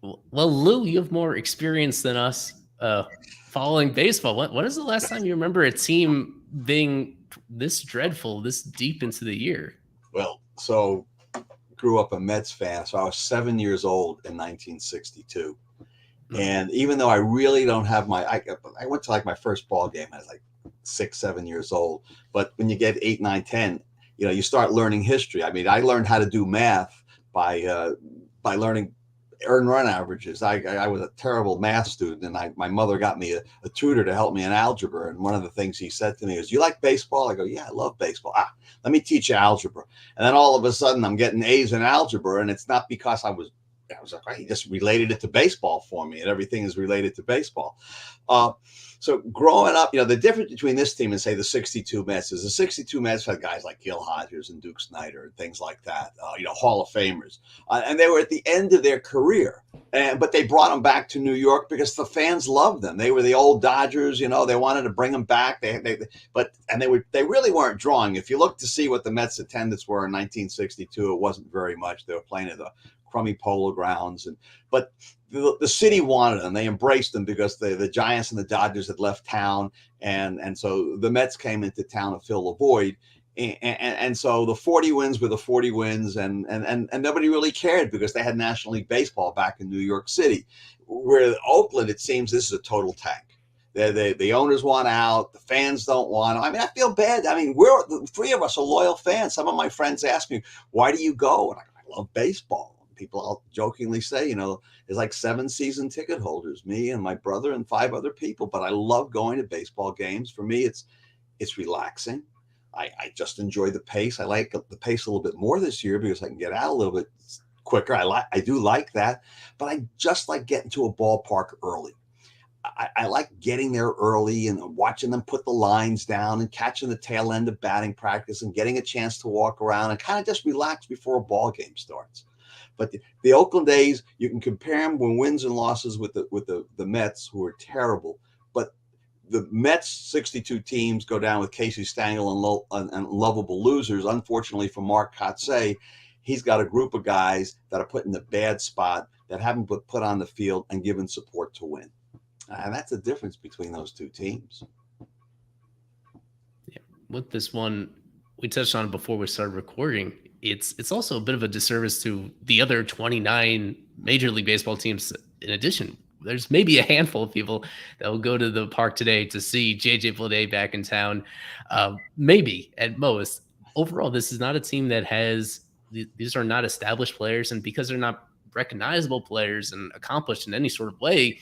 Well, Lou, you have more experience than us following baseball. When is the last time you remember a team being this dreadful this deep into the year? Well, so grew up a Mets fan, so I was 7 years old in 1962. And even though I really don't have I went to like my first ball game, I was like 6, 7 years old. But when you get 8, 9, 10, you start learning history. I mean, I learned how to do math by learning earned run averages. I was a terrible math student, and my mother got me a tutor to help me in algebra. And one of the things he said to me is, "You like baseball?" I go, "Yeah, I love baseball." Let me teach you algebra. And then all of a sudden I'm getting A's in algebra, and it's not because I was like, he just related it to baseball for me, and everything is related to baseball. So growing up, the difference between this team and say the 62 Mets is the 62 Mets had guys like Gil Hodges and Duke Snider and things like that, Hall of Famers. And they were at the end of their career. But they brought them back to New York because the fans loved them. They were the old Dodgers, they wanted to bring them back. They really weren't drawing. If you look to see what the Mets attendance were in 1962, it wasn't very much. They were playing at the crummy Polo Grounds, but the city wanted them. They embraced them because the Giants and the Dodgers had left town, and so the Mets came into town to fill the void. And so the 40 wins were the 40 wins, and nobody really cared because they had National League Baseball back in New York City. Where Oakland, it seems this is a total tank. The owners want out. The fans don't want. I mean, I feel bad. I mean, the three of us are loyal fans. Some of my friends ask me, "Why do you go?" And I love baseball. People all jokingly say, there's like 7 season ticket holders, me and my brother and 5 other people. But I love going to baseball games. For me, it's relaxing. I just enjoy the pace. I like the pace a little bit more this year because I can get out a little bit quicker. I do like that, but I just like getting to a ballpark early. I like getting there early and watching them put the lines down and catching the tail end of batting practice and getting a chance to walk around and kind of just relax before a ball game starts. But the Oakland A's, you can compare them when wins and losses with the Mets, who are terrible. But the Mets 62 teams go down with Casey Stengel and lovable losers. Unfortunately for Mark Kotsay, he's got a group of guys that are put in the bad spot that haven't been put on the field and given support to win. And that's the difference between those two teams. Yeah. With this one, we touched on it before we started recording. It's also a bit of a disservice to the other 29 Major League Baseball teams. In addition, there's maybe a handful of people that will go to the park today to see JJ Bleday back in town. Maybe at most. Overall, this is not a team that these are not established players, and because they're not recognizable players and accomplished in any sort of way,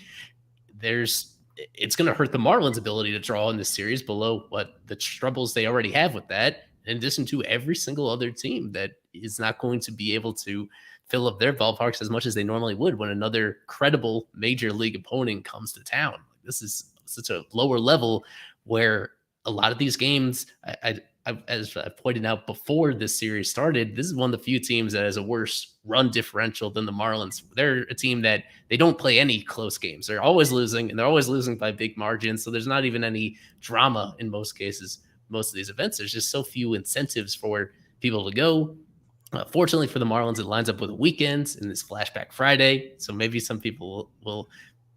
it's going to hurt the Marlins' ability to draw in this series below what the troubles they already have with that, in addition to every single other team that is not going to be able to fill up their ballparks as much as they normally would when another credible major league opponent comes to town. This is such a lower level where a lot of these games, as I pointed out before this series started, this is one of the few teams that has a worse run differential than the Marlins. They're a team that they don't play any close games. They're always losing, and they're always losing by big margins. So there's not even any drama in most cases. Most of these events, there's just so few incentives for people to go. Fortunately for the Marlins, it lines up with a weekend in this Flashback Friday. So maybe some people will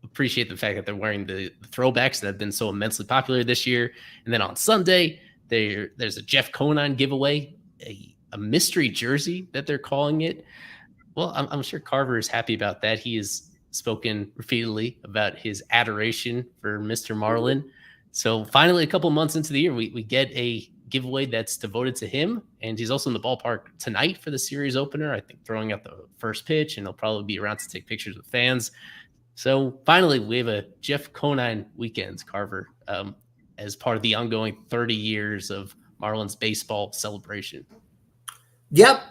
appreciate the fact that they're wearing the throwbacks that have been so immensely popular this year. And then on Sunday, there's a Jeff Conine giveaway, a mystery jersey that they're calling it. Well, I'm sure Carver is happy about that. He has spoken repeatedly about his adoration for Mr. Marlin. So finally, a couple months into the year, we get a giveaway that's devoted to him. And he's also in the ballpark tonight for the series opener, I think throwing out the first pitch, and he'll probably be around to take pictures with fans. So finally, we have a Jeff Conine weekend, Carver, as part of the ongoing 30 years of Marlins baseball celebration. Yep.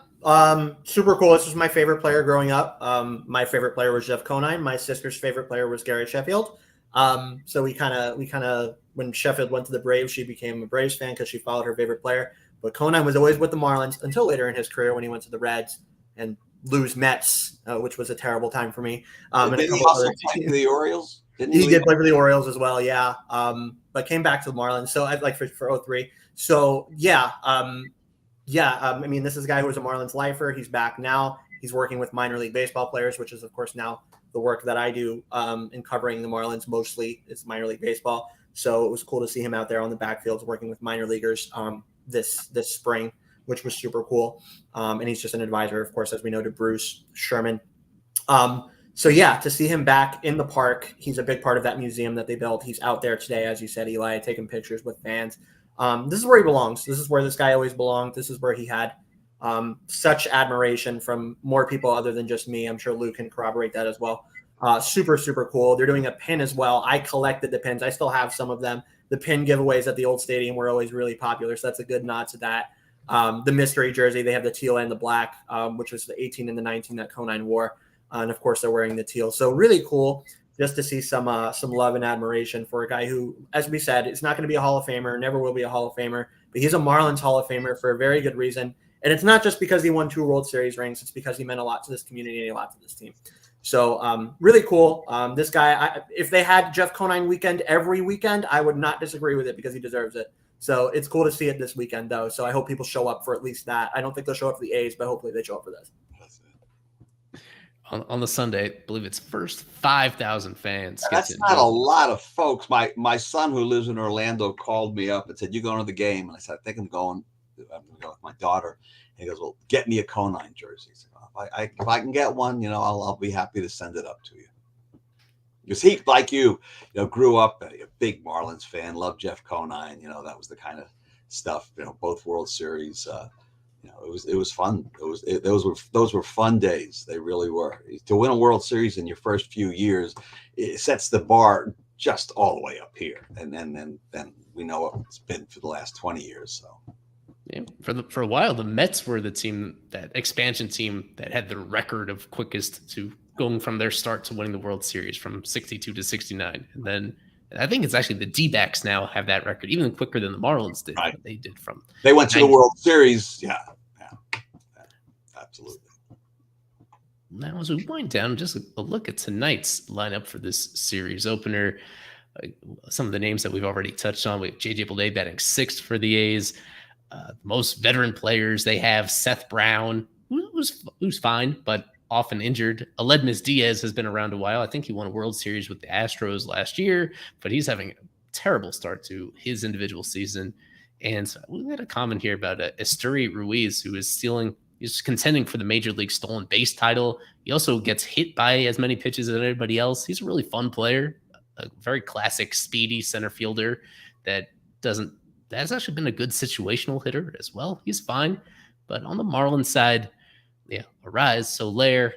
Super cool. This was my favorite player growing up. My favorite player was Jeff Conine. My sister's favorite player was Gary Sheffield. So we kind of, when Sheffield went to the Braves, she became a Braves fan because she followed her favorite player. But Conine was always with the Marlins until later in his career when he went to the Reds and lose Mets, which was a terrible time for me. And a Did he couple also other play teams. for the Orioles? He did play for the Orioles as well, yeah. But came back to the Marlins. So I'd like for 03. So yeah, I mean, this is a guy who was a Marlins lifer. He's back now. He's working with minor league baseball players, which is of course now the work that I do in covering the Marlins. Mostly it's minor league baseball. So it was cool to see him out there on the backfields working with minor leaguers this spring, which was super cool. And he's just an advisor, of course, as we know, to Bruce Sherman. So yeah, to see him back in the park, he's a big part of that museum that they built. He's out there today, as you said, Eli, taking pictures with fans. This is where he belongs. This is where this guy always belonged. This is where he had such admiration from more people other than just me. I'm sure Luke can corroborate that as well. Super, super cool. They're doing a pin as well. I collected the pins. I still have some of them. The pin giveaways at the old stadium were always really popular, so that's a good nod to that. The mystery jersey, they have the teal and the black, which was the 18 and the 19 that Conine wore. And of course, they're wearing the teal. So really cool just to see some love and admiration for a guy who, as we said, is not going to be a Hall of Famer, never will be a Hall of Famer, but he's a Marlins Hall of Famer for a very good reason. And it's not just because he won 2 World Series rings. It's because he meant a lot to this community and a lot to this team. So really cool. This guy, if they had Jeff Conine weekend every weekend, I would not disagree with it because he deserves it. So it's cool to see it this weekend, though. So I hope people show up for at least that. I don't think they'll show up for the A's, but hopefully they show up for this. On the Sunday, I believe it's first 5,000 fans. That's not a lot of folks. My son who lives in Orlando called me up and said, "You going to the game?" And I said, "I think I'm going to go with my daughter." And he goes, "Well, get me a Conine jersey." So if I can get one, I'll be happy to send it up to you. Because he, like you, grew up a big Marlins fan, loved Jeff Conine. That was the kind of stuff. Both World Series. It was fun. Those were fun days. They really were. To win a World Series in your first few years, it sets the bar just all the way up here. And then we know what it's been for the last 20 years. So. Yeah, for a while, the Mets were the team, that expansion team that had the record of quickest to going from their start to winning the World Series from 62 to 69. And then I think it's actually the D-backs now have that record even quicker than the Marlins did. Right. They did from. They went to the World Series. Yeah, absolutely. Now, as we wind down, just a look at tonight's lineup for this series opener. Some of the names that we've already touched on. We have J.J. Bleday batting 6th for the A's. Most veteran players they have: Seth Brown, who's fine, but often injured. Aledmus Diaz has been around a while. I think he won a World Series with the Astros last year, but he's having a terrible start to his individual season. And we had a comment here about Esteury Ruiz, who is he's contending for the Major League stolen base title. He also gets hit by as many pitches as anybody else. He's a really fun player, a very classic, speedy center fielder that's actually been a good situational hitter as well. He's fine. But on the Marlins side, yeah, Arise, Soler,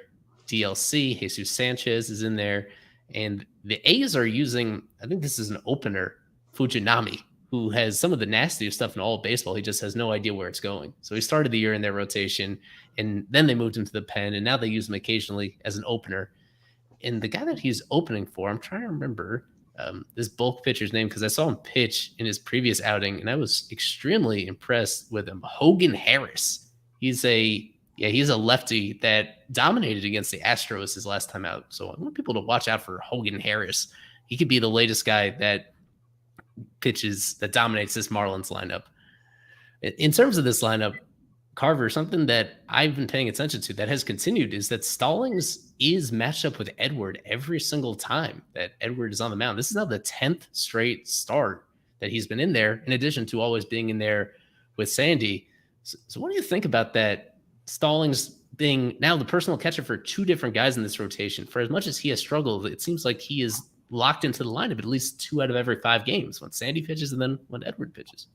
DLC, Jesus Sanchez is in there. And the A's are using, I think this is an opener, Fujinami, who has some of the nastiest stuff in all of baseball. He just has no idea where it's going. So he started the year in their rotation, and then they moved him to the pen, and now they use him occasionally as an opener. And the guy that he's opening for, I'm trying to remember this bulk pitcher's name because I saw him pitch in his previous outing, and I was extremely impressed with him. Hogan Harris. He's a lefty that dominated against the Astros his last time out. So I want people to watch out for Hogan Harris. He could be the latest guy that dominates this Marlins lineup. In terms of this lineup, Carver, something that I've been paying attention to that has continued is that Stallings is matched up with Edward every single time that Edward is on the mound. This is now the 10th straight start that he's been in there, in addition to always being in there with Sandy. So what do you think about that? Stallings being now the personal catcher for 2 different guys in this rotation. For as much as he has struggled, it seems like he is locked into the lineup at least 2 out of every 5 games when Sandy pitches and then when Edward pitches.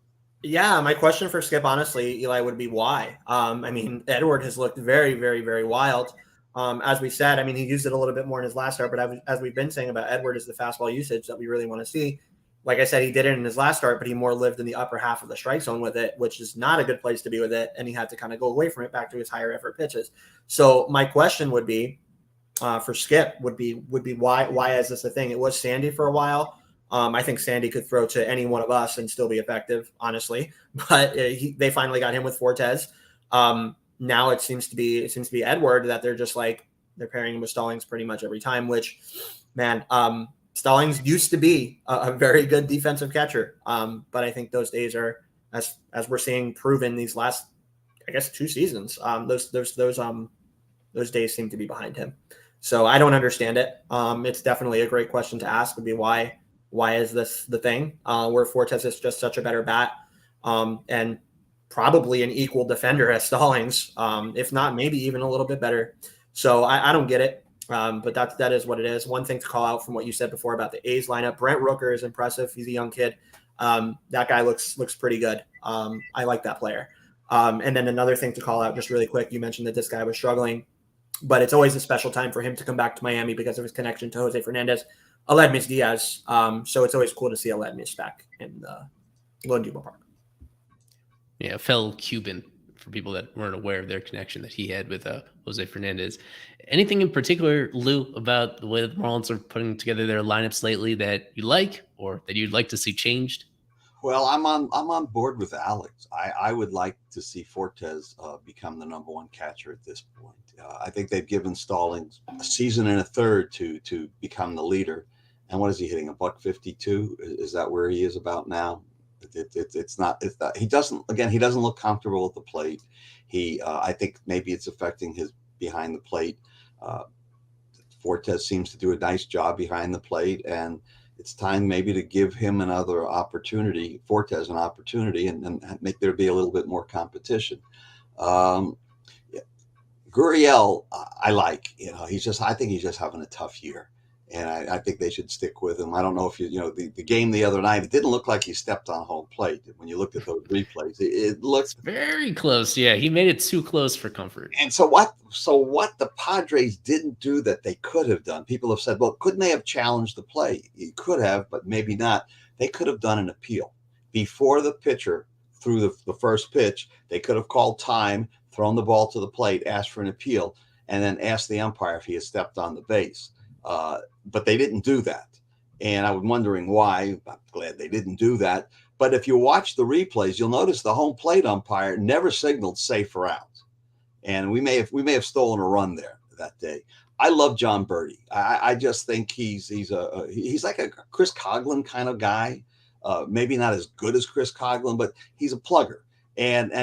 Yeah, my question for Skip, honestly, Eli, would be why? I mean, Edward has looked very, very, very wild. As we said, I mean, he used it a little bit more in his last start, but as we've been saying about Edward is the fastball usage that we really want to see. Like I said, he did it in his last start, but he more lived in the upper half of the strike zone with it, which is not a good place to be with it. And he had to kind of go away from it back to his higher effort pitches. So my question would be for Skip would be why is this a thing? It was Sandy for a while. I think Sandy could throw to any one of us and still be effective, honestly. But they finally got him with Fortes. Now now it seems to be Edward that they're just like they're pairing him with Stallings pretty much every time. Which, man, Stallings used to be a very good defensive catcher, but I think those days are as we're seeing proven these last, I guess, 2 seasons. Those days seem to be behind him. So I don't understand it. It's definitely a great question to ask. Would be why is this the thing where Fortes is just such a better bat and probably an equal defender as Stallings, if not maybe even a little bit better. So I don't get it. But that is what it is. One thing to call out from what you said before about the A's lineup, Brent Rooker is impressive. He's a young kid. That guy looks pretty good. I like that player. And then another thing to call out just really quick, you mentioned that this guy was struggling, but it's always a special time for him to come back to Miami because of his connection to Jose Fernandez, Aledmys Diaz. So it's always cool to see Aledmys back in the Lone Depot Park. Yeah, a fellow Cuban, for people that weren't aware of their connection that he had with Jose Fernandez. Anything in particular, Lou, about the way that the Marlins are putting together their lineups lately that you like or that you'd like to see changed? Well, I'm on board with Alex. I would like to see Fortes become the number 1 catcher at this point. I think they've given Stallings a season and a third to become the leader. And what is he hitting? $152? Is that where he is about now? It's not. He doesn't look comfortable at the plate. I think maybe it's affecting his behind the plate. Fortes seems to do a nice job behind the plate, and it's time maybe to give him another opportunity, Fortes an opportunity, and make there be a little bit more competition. Gurriel, I like. I think he's just having a tough year. And I think they should stick with him. I don't know if the game the other night, it didn't look like he stepped on home plate. When you looked at those replays, it looks very close. Yeah, he made it too close for comfort. And so what the Padres didn't do that they could have done, people have said, well, couldn't they have challenged the play? You could have, but maybe not. They could have done an appeal. Before the pitcher threw the first pitch, they could have called time, thrown the ball to the plate, asked for an appeal, and then asked the umpire if he had stepped on the base. But they didn't do that. And I was wondering why. I'm glad they didn't do that. But if you watch the replays, you'll notice the home plate umpire never signaled safe or out. And we may have stolen a run there that day. I love John Birdie. I just think he's like a Chris Coughlin kind of guy. Maybe not as good as Chris Coughlin, but he's a plugger. And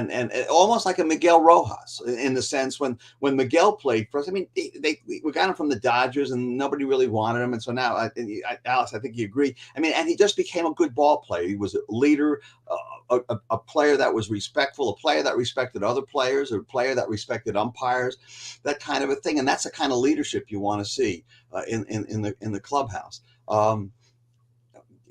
almost like a Miguel Rojas in the sense when Miguel played for us. I mean, we got him from the Dodgers and nobody really wanted him. And so now, Alex, I think you agree. I mean, and he just became a good ball player. He was a leader, a player that was respectful, a player that respected other players, a player that respected umpires, that kind of a thing. And that's the kind of leadership you want to see in the clubhouse.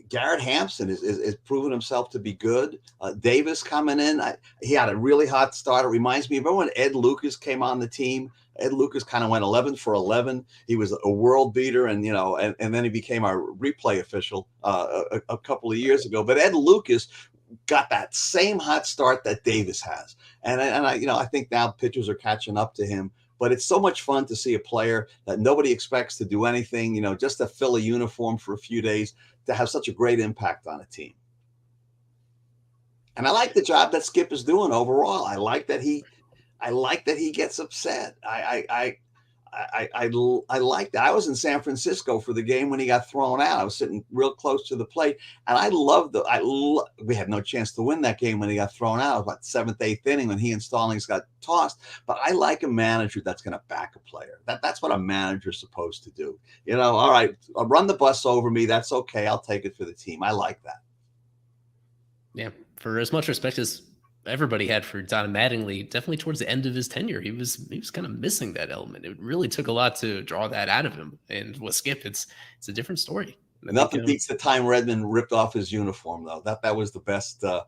Garrett Hampson is proven himself to be good. Davis coming in, he had a really hot start. It reminds me of when Ed Lucas came on the team. Ed Lucas kind of went 11 for 11. He was a world beater, and then he became our replay official a couple of years ago. But Ed Lucas got that same hot start that Davis has, and I think now pitchers are catching up to him. But it's so much fun to see a player that nobody expects to do anything, just to fill a uniform for a few days, to have such a great impact on a team. And I like the job that Skip is doing overall. I like that he gets upset. I like that. I was in San Francisco for the game when he got thrown out. I was sitting real close to the plate, and we had no chance to win that game when he got thrown out. About 7th, 8th inning when he and Stallings got tossed. But I like a manager that's going to back a player. That's what a manager's supposed to do. All right, I'll run the bus over me. That's okay. I'll take it for the team. I like that. Yeah, for as much respect as everybody had for Don Mattingly, definitely towards the end of his tenure, he was kind of missing that element. It really took a lot to draw that out of him. And with Skip, it's a different story. Nothing beats the time Redmond ripped off his uniform, though. That was the best. That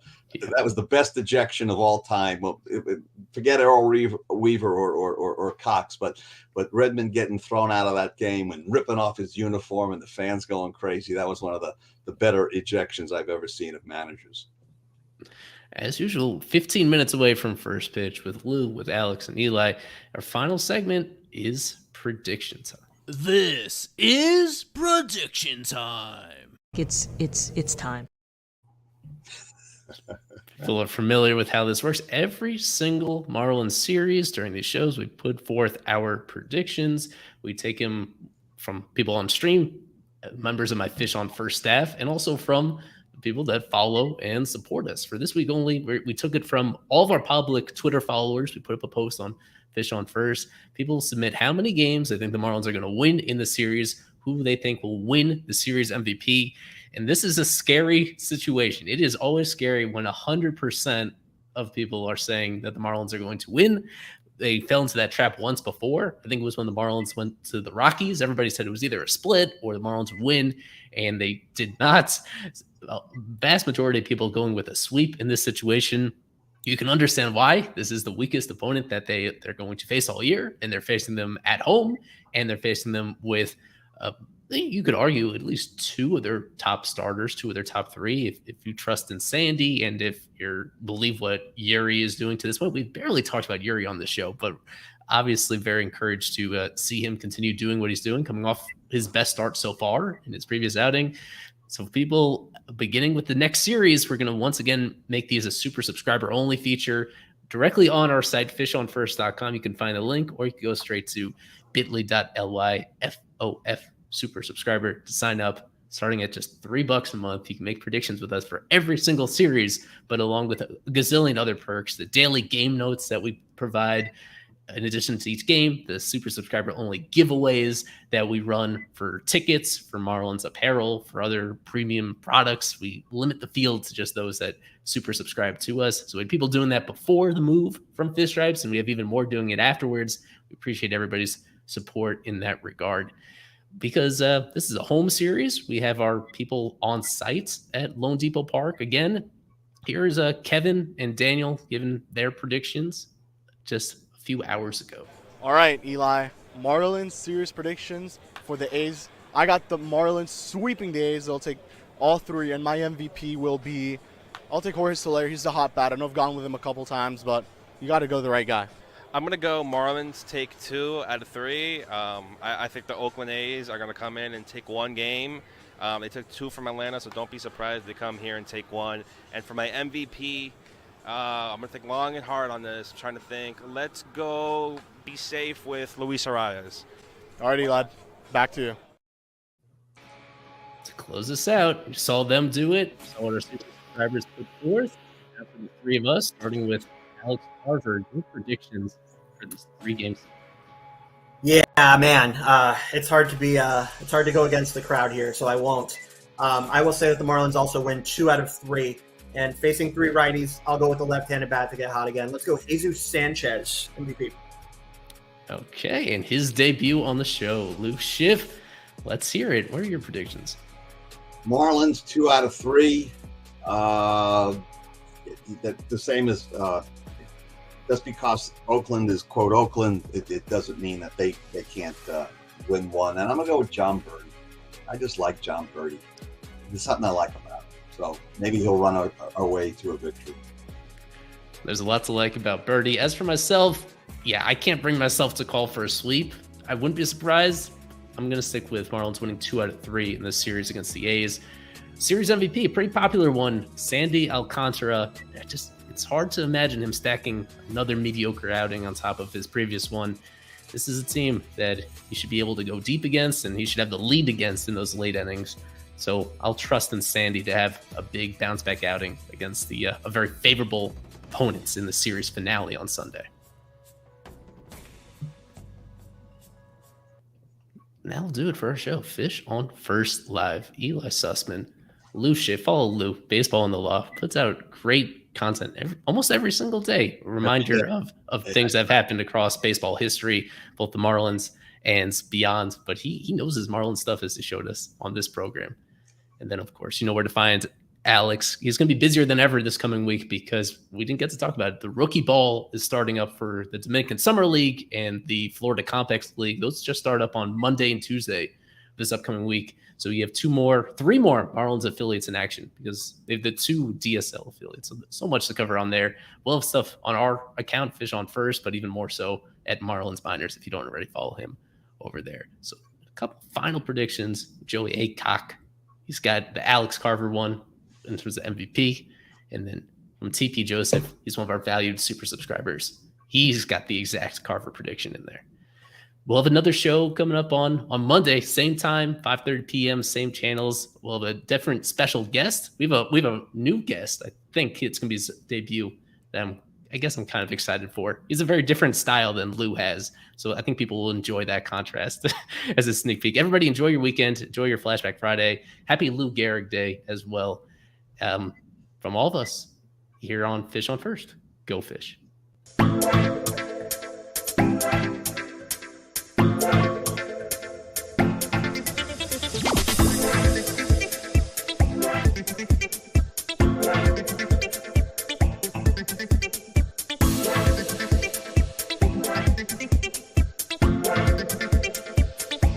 was the best ejection of all time. Well, forget Earl Weaver or Cox, but Redmond getting thrown out of that game and ripping off his uniform and the fans going crazy. That was one of the better ejections I've ever seen of managers. As usual, 15 minutes away from first pitch with Lou, with Alex, and Eli. Our final segment is prediction time. This is prediction time. It's time. People are familiar with how this works. Every single Marlins series during these shows, we put forth our predictions. We take them from people on stream, members of my Fish on First staff, and also from people that follow and support us. For this week only, we took it from all of our public Twitter followers. We put up a post on Fish on First. People submit how many games they think the Marlins are going to win in the series, who they think will win the series MVP. And this is a scary situation. It is always scary when 100% of people are saying that the Marlins are going to win. They fell into that trap once before. I think it was when the Marlins went to the Rockies. Everybody said it was either a split or the Marlins would win, and they did not. Vast majority of people going with a sweep in this situation. You can understand why. This is the weakest opponent that they're going to face all year, and they're facing them at home, and they're facing them with you could argue at least two of their top starters, two of their top three, if you trust in Sandy and if you believe what Yuri is doing to this point. We've barely talked about Yuri on the show, but obviously very encouraged to see him continue doing what he's doing, coming off his best start so far in his previous outing. So people, beginning with the next series, we're going to once again make these a super subscriber only feature directly on our site, fishonfirst.com. You can find a link, or you can go straight to bit.ly/FOF super subscriber to sign up. Starting at just $3 a month, you can make predictions with us for every single series, but along with a gazillion other perks, the daily game notes that we provide in addition to each game, the super subscriber only giveaways that we run for tickets, for Marlins apparel, for other premium products. We limit the field to just those that super subscribe to us. So we had people doing that before the move from Fish Stripes, and we have even more doing it afterwards. We appreciate everybody's support in that regard. Because this is a home series, we have our people on site at Lone Depot Park. Again, here's Kevin and Daniel giving their predictions just a few hours ago. All right, Eli. Marlins series predictions for the A's. I got the Marlins sweeping the A's. They'll take all three, and my MVP will be, I'll take Jorge Soler. He's the hot bat. I know I've gone with him a couple times, but you got to go the right guy. I'm going to go Marlins take 2 out of 3. I think the Oakland A's are going to come in and take one game. They took 2 from Atlanta, so don't be surprised if they come here and take 1. And for my MVP, I'm going to think long and hard on this. I'm trying to think. Let's go be safe with Luis Arias. All right, Eli. Back to you. To close this out, you saw them do it. Saw what our super subscribers put forth. After the three of us, starting with Alex Carver, your predictions for these 3 games. Yeah, man, it's hard to go against the crowd here, so I won't. I will say that the Marlins also win 2 out of 3, and facing 3 righties, I'll go with the left-handed bat to get hot again. Let's go Jesus Sanchez, MVP. Okay, and his debut on the show, Lou Schiff. Let's hear it. What are your predictions? Marlins 2 out of 3. The same as just because Oakland is quote Oakland, it doesn't mean that they can't win one. And I'm gonna go with John Birdie. I just like John Birdie. There's something I like about him. So maybe he'll run our way to a victory. There's a lot to like about Birdie. As for myself, yeah, I can't bring myself to call for a sweep. I wouldn't be surprised. I'm going to stick with Marlins winning 2 out of 3 in this series against the A's. Series MVP, pretty popular one, Sandy Alcantara. It's hard to imagine him stacking another mediocre outing on top of his previous one. This is a team that he should be able to go deep against, and he should have the lead against in those late innings. So I'll trust in Sandy to have a big bounce-back outing against the a very favorable opponents in the series finale on Sunday. That'll do it for our show. Fish on First Live. Eli Sussman, Lou Schiff, follow Lou, Baseball in the Loft, puts out great content almost every single day. A reminder of things that have happened across baseball history, both the Marlins and beyond. But he knows his Marlins stuff, as he showed us on this program. And then, of course, you know where to find Alex. He's going to be busier than ever this coming week because we didn't get to talk about it. The rookie ball is starting up for the Dominican Summer League and the Florida Complex League. Those just start up on Monday and Tuesday this upcoming week. So you have 3 more Marlins affiliates in action because they have the 2 DSL affiliates. So much to cover on there. We'll have stuff on our account, Fish on First, but even more so at Marlins Miners if you don't already follow him over there. So a couple final predictions. Joey Aycock. He's got the Alex Carver one in terms of MVP. And then from TP Joseph. He's one of our valued super subscribers. He's got the exact Carver prediction in there. We'll have another show coming up on Monday, same time, 5:30 p.m., same channels. We'll have a different special guest. We have a new guest. I think it's gonna be his debut. I guess I'm kind of excited for. He's a very different style than Lou has, so I think people will enjoy that contrast as a sneak peek. Everybody, enjoy your weekend. Enjoy your Flashback Friday. Happy Lou Gehrig Day as well. From all of us here on Fish on First. Go Fish.